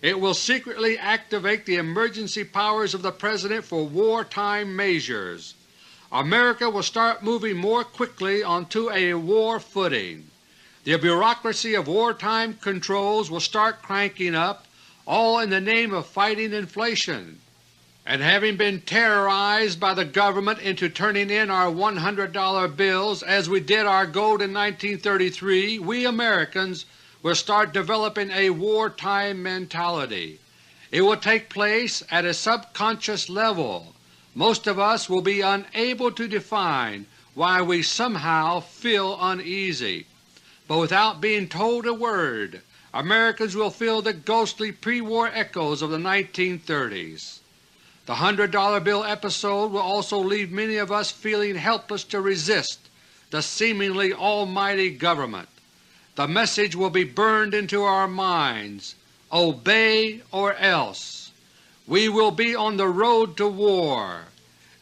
It will secretly activate the emergency powers of the President for wartime measures. America will start moving more quickly onto a war footing. The bureaucracy of wartime controls will start cranking up, all in the name of fighting inflation. And having been terrorized by the government into turning in our $100 bills as we did our gold in 1933, we Americans will start developing a wartime mentality. It will take place at a subconscious level. Most of us will be unable to define why we somehow feel uneasy, but without being told a word, Americans will feel the ghostly pre-war echoes of the 1930s. The $100 bill episode will also leave many of us feeling helpless to resist the seemingly almighty government. The message will be burned into our minds: obey or else. We will be on the road to war,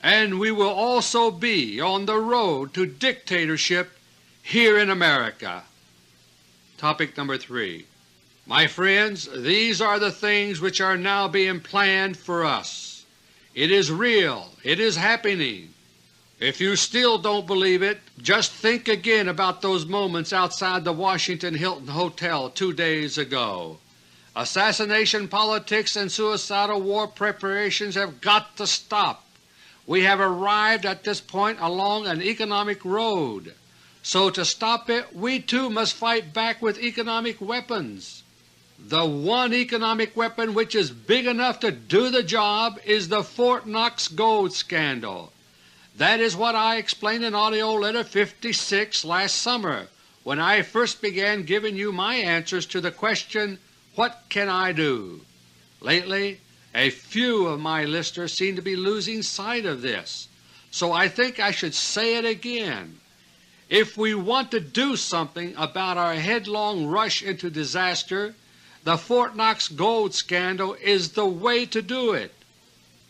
and we will also be on the road to dictatorship here in America. Topic number 3. My friends, these are the things which are now being planned for us. It is real. It is happening. If you still don't believe it, just think again about those moments outside the Washington Hilton Hotel 2 days ago. Assassination politics and suicidal war preparations have got to stop. We have arrived at this point along an economic road. So to stop it, we too must fight back with economic weapons. The one economic weapon which is big enough to do the job is the Fort Knox gold scandal. That is what I explained in AUDIO LETTER 56 last summer when I first began giving you my answers to the question, "What can I do?" Lately a few of my listeners seem to be losing sight of this, so I think I should say it again. If we want to do something about our headlong rush into disaster, the Fort Knox gold scandal is the way to do it.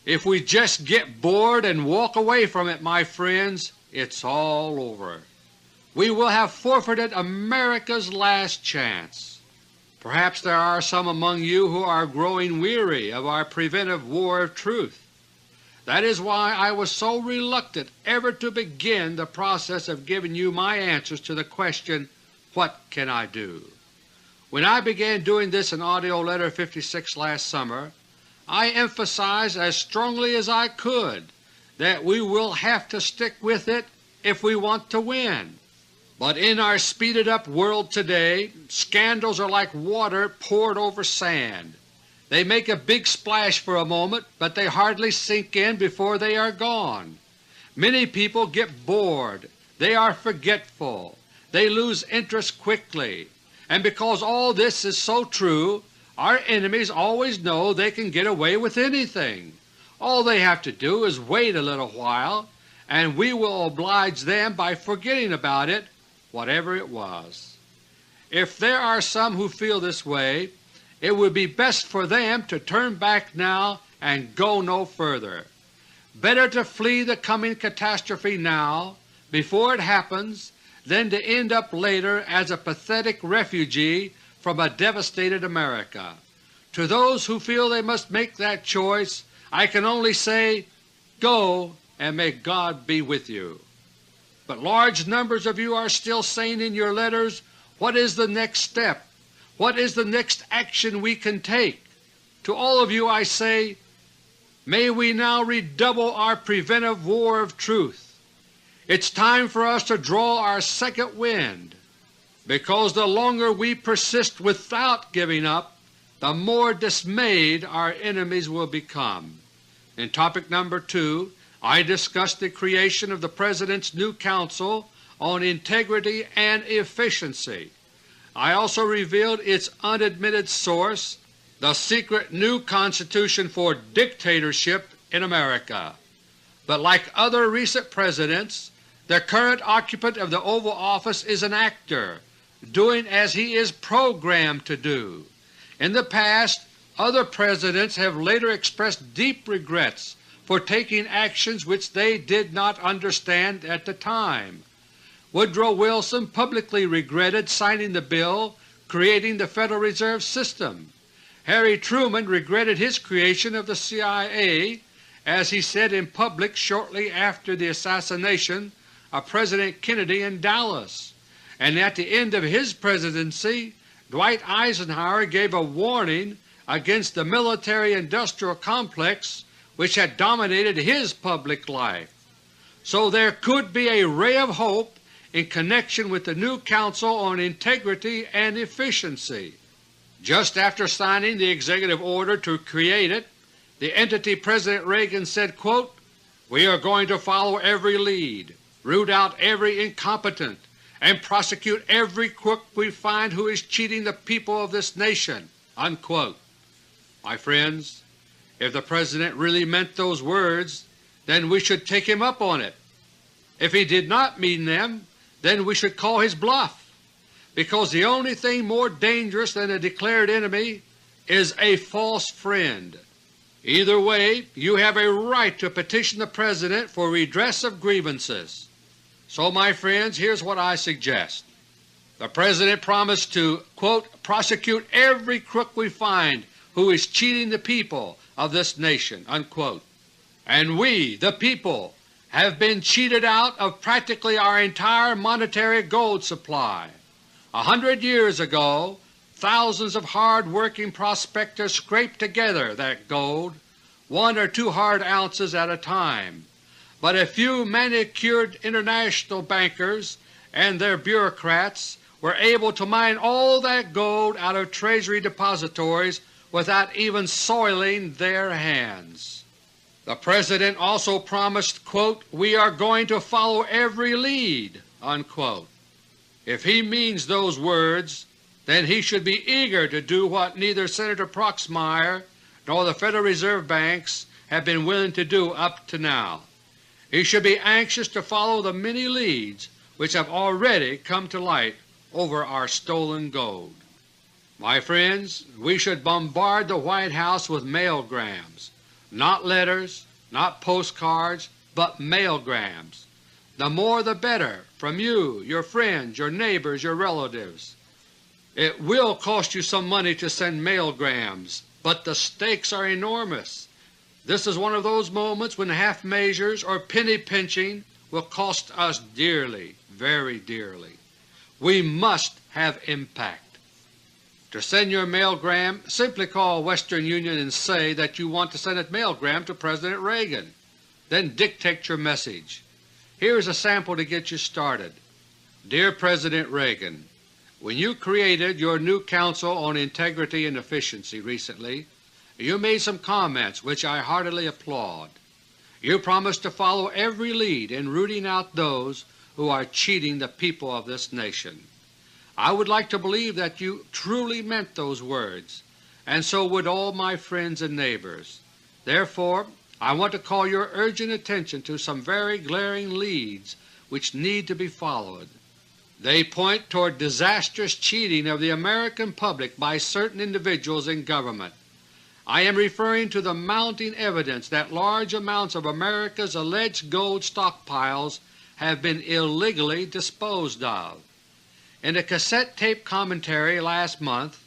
If we just get bored and walk away from it, my friends, it's all over. We will have forfeited America's last chance. Perhaps there are some among you who are growing weary of our preventive war of truth. That is why I was so reluctant ever to begin the process of giving you my answers to the question, "What can I do?" When I began doing this in AUDIO LETTER 56 last summer, I emphasized as strongly as I could that we will have to stick with it if we want to win. But in our speeded-up world today, scandals are like water poured over sand. They make a big splash for a moment, but they hardly sink in before they are gone. Many people get bored, they are forgetful, they lose interest quickly, and because all this is so true, our enemies always know they can get away with anything. All they have to do is wait a little while, and we will oblige them by forgetting about it, whatever it was. If there are some who feel this way, it would be best for them to turn back now and go no further. Better to flee the coming catastrophe now, before it happens, than to end up later as a pathetic refugee from a devastated America. To those who feel they must make that choice, I can only say, go, and may God be with you. But large numbers of you are still saying in your letters, what is the next step? What is the next action we can take? To all of you I say, may we now redouble our preventive war of truth. It's time for us to draw our second wind, because the longer we persist without giving up, the more dismayed our enemies will become. In Topic Number 2, I discussed the creation of the President's new Council on Integrity and Efficiency. I also revealed its unadmitted source, the secret new Constitution for Dictatorship in America. But like other recent Presidents, the current occupant of the Oval Office is an actor, doing as he is programmed to do. In the past, other Presidents have later expressed deep regrets for taking actions which they did not understand at the time. Woodrow Wilson publicly regretted signing the bill creating the Federal Reserve System. Harry Truman regretted his creation of the CIA, as he said in public shortly after the assassination of President Kennedy in Dallas. And at the end of his presidency, Dwight Eisenhower gave a warning against the military-industrial complex which had dominated his public life. So there could be a ray of hope in connection with the new Council on Integrity and Efficiency. Just after signing the executive order to create it, the entity President Reagan said, quote, "We are going to follow every lead, root out every incompetent, and prosecute every crook we find who is cheating the people of this nation." Unquote. My friends, if the President really meant those words, then we should take him up on it. If he did not mean them, then we should call his bluff, because the only thing more dangerous than a declared enemy is a false friend. Either way, you have a right to petition the President for redress of grievances. So, my friends, here's what I suggest. The President promised to, quote, "prosecute every crook we find who is cheating the people of this nation," unquote. And we, the people, have been cheated out of practically our entire monetary gold supply. 100 years ago, thousands of hard-working prospectors scraped together that gold, 1 or 2 hard ounces at a time. But a few manicured international bankers and their bureaucrats were able to mine all that gold out of Treasury depositories without even soiling their hands. The President also promised, quote, "We are going to follow every lead," unquote. If he means those words, then he should be eager to do what neither Senator Proxmire nor the Federal Reserve Banks have been willing to do up to now. He should be anxious to follow the many leads which have already come to light over our stolen gold. My friends, we should bombard the White House with mailgrams, not letters, not postcards, but mailgrams. The more the better, from you, your friends, your neighbors, your relatives. It will cost you some money to send mailgrams, but the stakes are enormous. This is one of those moments when half measures or penny pinching will cost us dearly, very dearly. We must have impact. To send your mailgram, simply call Western Union and say that you want to send a mailgram to President Reagan. Then dictate your message. Here is a sample to get you started. Dear President Reagan, when you created your new Council on Integrity and Efficiency recently, you made some comments which I heartily applaud. You promised to follow every lead in rooting out those who are cheating the people of this nation. I would like to believe that you truly meant those words, and so would all my friends and neighbors. Therefore, I want to call your urgent attention to some very glaring leads which need to be followed. They point toward disastrous cheating of the American public by certain individuals in government. I am referring to the mounting evidence that large amounts of America's alleged gold stockpiles have been illegally disposed of. In a cassette tape commentary last month,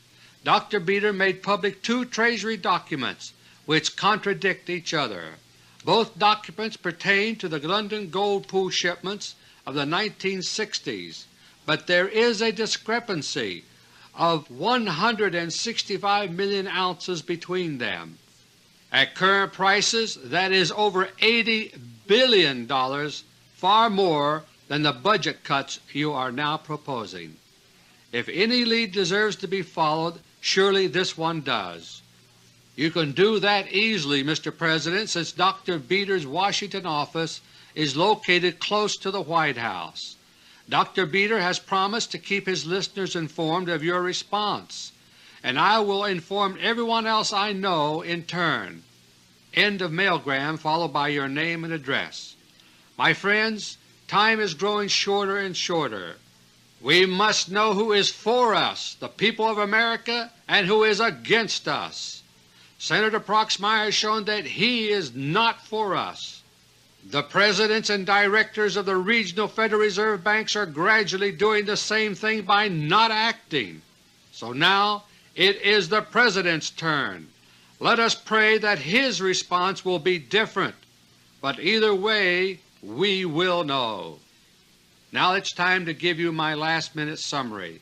Dr. Beter made public two Treasury documents which contradict each other. Both documents pertain to the London gold pool shipments of the 1960s, but there is a discrepancy of 165 million ounces between them. At current prices, that is over $80 billion, far more than the budget cuts you are now proposing. If any lead deserves to be followed, surely this one does. You can do that easily, Mr. President, since Dr. Beter's Washington office is located close to the White House. Dr. Beter has promised to keep his listeners informed of your response, and I will inform everyone else I know in turn. End of mailgram followed by your name and address. My friends, time is growing shorter and shorter. We must know who is for us, the people of America, and who is against us. Senator Proxmire has shown that he is not for us. The Presidents and Directors of the regional Federal Reserve Banks are gradually doing the same thing by not acting. So now it is the President's turn. Let us pray that his response will be different, but either way we will know. Now it's time to give you my last-minute summary.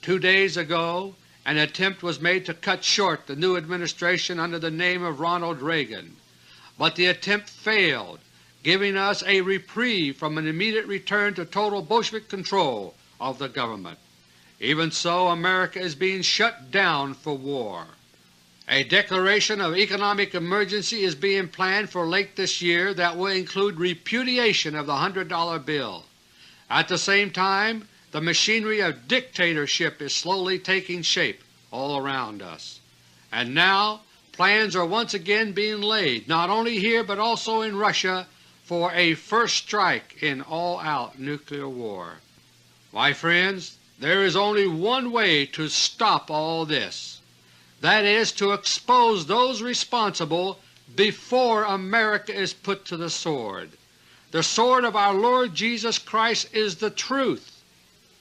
2 days ago an attempt was made to cut short the new administration under the name of Ronald Reagan, but the attempt failed, giving us a reprieve from an immediate return to total Bolshevik control of the government. Even so, America is being shut down for war. A declaration of economic emergency is being planned for late this year that will include repudiation of the $100 bill. At the same time, the machinery of dictatorship is slowly taking shape all around us. And now plans are once again being laid, not only here but also in Russia, for a first strike in all-out nuclear war. My friends, there is only one way to stop all this. That is to expose those responsible before America is put to the sword. The sword of our Lord Jesus Christ is the truth,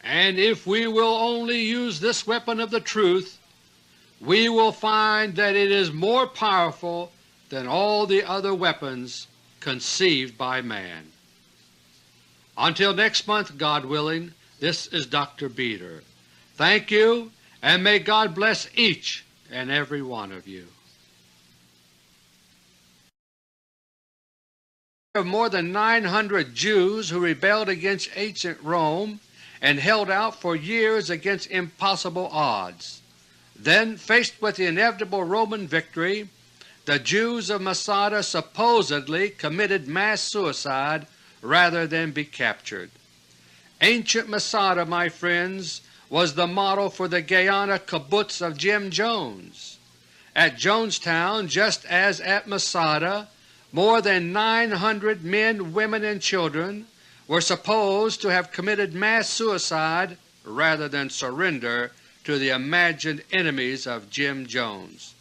and if we will only use this weapon of the truth, we will find that it is more powerful than all the other weapons conceived by man. Until next month, God willing, this is Dr. Beter. Thank you, and may God bless each and every one of you. There are more than 900 Jews who rebelled against ancient Rome and held out for years against impossible odds. Then, faced with the inevitable Roman victory, the Jews of Masada supposedly committed mass suicide rather than be captured. Ancient Masada, my friends, was the model for the Guyana kibbutz of Jim Jones. At Jonestown, just as at Masada, more than 900 men, women, and children were supposed to have committed mass suicide rather than surrender to the imagined enemies of Jim Jones.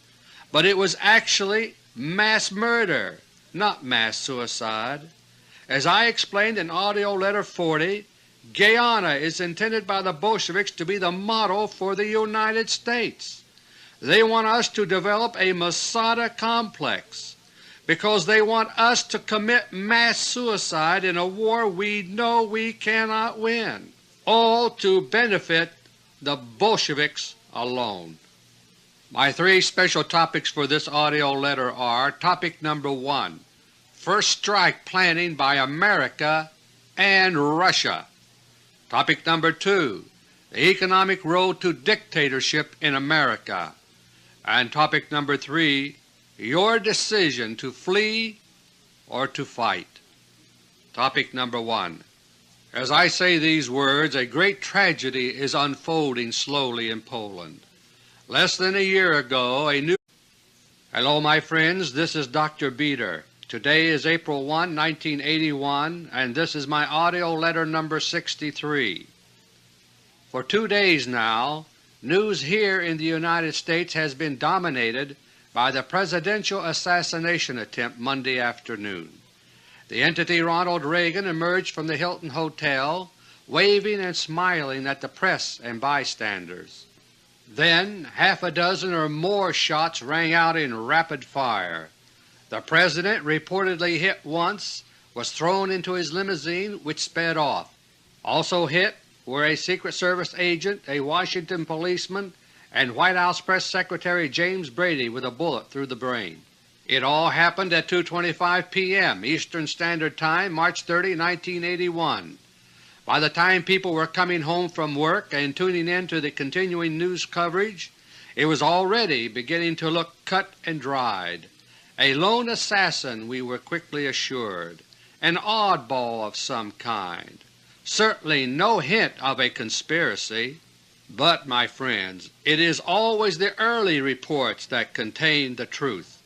But it was actually mass murder, not mass suicide. As I explained in AUDIO LETTER 40, Guyana is intended by the Bolsheviks to be the model for the United States. They want us to develop a Masada complex because they want us to commit mass suicide in a war we know we cannot win, all to benefit the Bolsheviks alone. My three special topics for this AUDIO letter are: Topic number 1, First Strike Planning by America and Russia. Topic number 2, The Economic Road to Dictatorship in America. And topic number 3, Your Decision to Flee or to Fight. Topic number 1. As I say these words, a great tragedy is unfolding slowly in Poland. Less than a year ago, Hello my friends, this is Dr. Beter. Today is April 1, 1981, and this is my AUDIO letter number 63. For 2 days now, news here in the United States has been dominated by the presidential assassination attempt Monday afternoon. The entity Ronald Reagan emerged from the Hilton Hotel waving and smiling at the press and bystanders. Then half a dozen or more shots rang out in rapid fire. The President, reportedly hit once, was thrown into his limousine which sped off. Also hit were a Secret Service agent, a Washington policeman, and White House Press Secretary James Brady with a bullet through the brain. It all happened at 2:25 p.m. Eastern Standard Time, March 30, 1981. By the time people were coming home from work and tuning in to the continuing news coverage, it was already beginning to look cut and dried. A lone assassin, we were quickly assured, an oddball of some kind, certainly no hint of a conspiracy. But, my friends, it is always the early reports that contain the truth.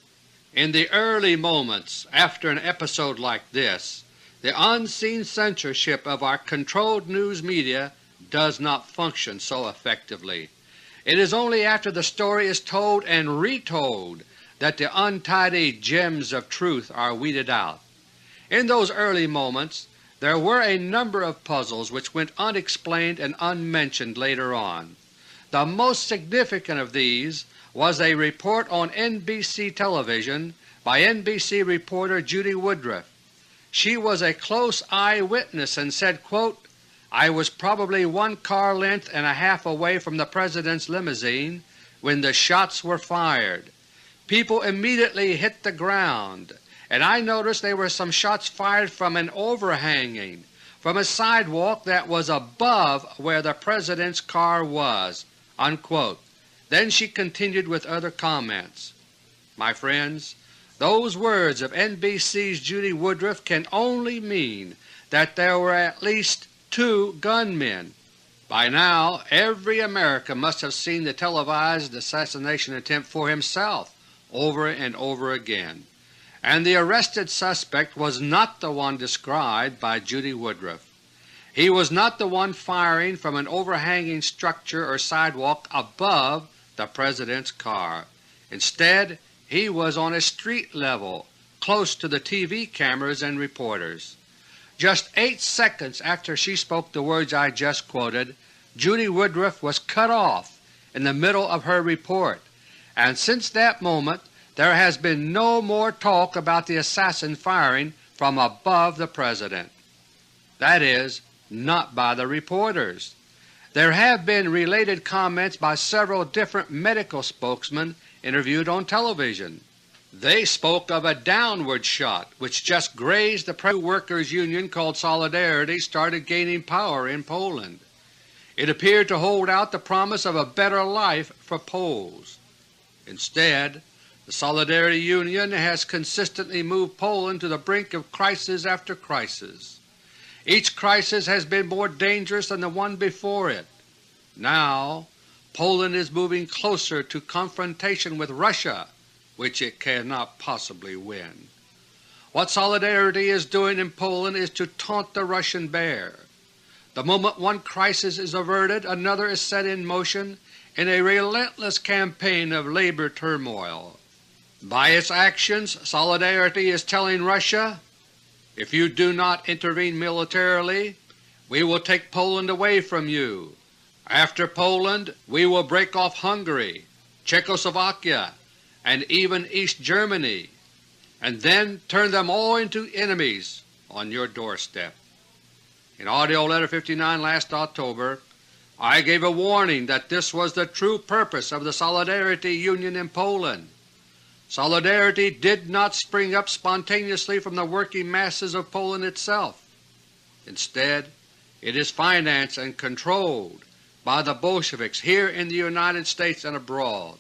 In the early moments after an episode like this, the unseen censorship of our controlled news media does not function so effectively. It is only after the story is told and retold that the untidy gems of truth are weeded out. In those early moments there were a number of puzzles which went unexplained and unmentioned later on. The most significant of these was a report on NBC television by NBC reporter Judy Woodruff. She was a close eyewitness and said, quote, "I was probably 1 car length and a half away from the President's limousine when the shots were fired. People immediately hit the ground, and I noticed there were some shots fired from an overhanging, from a sidewalk that was above where the President's car was." Unquote. Then she continued with other comments. My friends, those words of NBC's Judy Woodruff can only mean that there were at least 2 gunmen. By now every American must have seen the televised assassination attempt for himself over and over again, and the arrested suspect was not the one described by Judy Woodruff. He was not the one firing from an overhanging structure or sidewalk above the President's car. Instead, he was on a street level, close to the TV cameras and reporters. Just 8 seconds after she spoke the words I just quoted, Judy Woodruff was cut off in the middle of her report, and since that moment there has been no more talk about the assassin firing from above the President. That is, not by the reporters. There have been related comments by several different medical spokesmen interviewed on television. They spoke of a downward shot which just grazed the workers' union called Solidarity started gaining power in Poland. It appeared to hold out the promise of a better life for Poles. Instead, The Solidarity Union has consistently moved Poland to the brink of crisis after crisis. Each crisis has been more dangerous than the one before it. Now Poland is moving closer to confrontation with Russia, which it cannot possibly win. What Solidarity is doing in Poland is to taunt the Russian bear. The moment one crisis is averted, another is set in motion in a relentless campaign of labor turmoil. By its actions, Solidarity is telling Russia, if you do not intervene militarily, we will take Poland away from you. After Poland, we will break off Hungary, Czechoslovakia, and even East Germany, and then turn them all into enemies on your doorstep. In AUDIO LETTER No. 59 last October, I gave a warning that this was the true purpose of the Solidarity Union in Poland. Solidarity did not spring up spontaneously from the working masses of Poland itself. Instead, it is financed and controlled by the Bolsheviks here in the United States and abroad.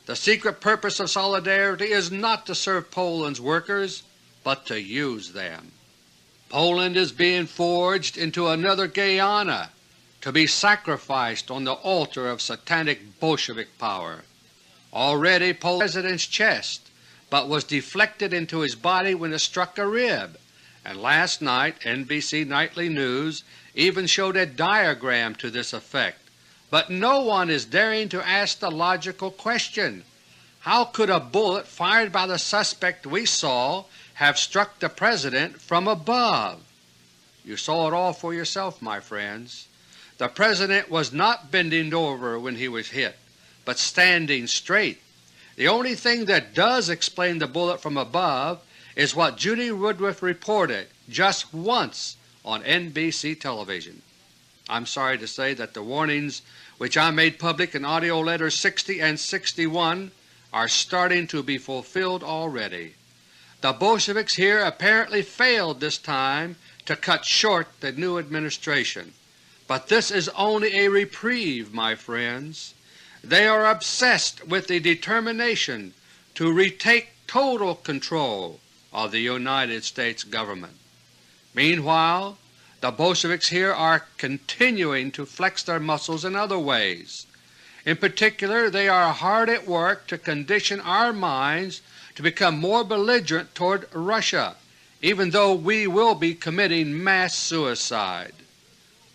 The secret purpose of Solidarity is not to serve Poland's workers, but to use them. Poland is being forged into another Guyana to be sacrificed on the altar of satanic Bolshevik power. Already Poland's President's chest, but was deflected into his body when it struck a rib, and last night NBC Nightly News even showed a diagram to this effect. But no one is daring to ask the logical question, how could a bullet fired by the suspect we saw have struck the President from above? You saw it all for yourself, my friends. The President was not bending over when he was hit, but standing straight. The only thing that does explain the bullet from above is what Judy Woodruff reported just once on NBC television. I'm sorry to say that the warnings which I made public in AUDIO LETTERS 60 and 61 are starting to be fulfilled already. The Bolsheviks here apparently failed this time to cut short the new administration. But this is only a reprieve, my friends. They are obsessed with the determination to retake total control of the United States government. Meanwhile, the Bolsheviks here are continuing to flex their muscles in other ways. In particular, they are hard at work to condition our minds to become more belligerent toward Russia, even though we will be committing mass suicide.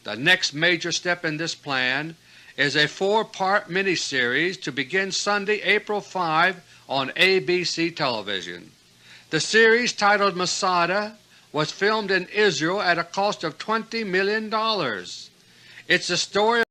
The next major step in this plan is a 4-part miniseries to begin Sunday, April 5 on ABC television. The series, titled Masada, was filmed in Israel at a cost of $20 million. It's the story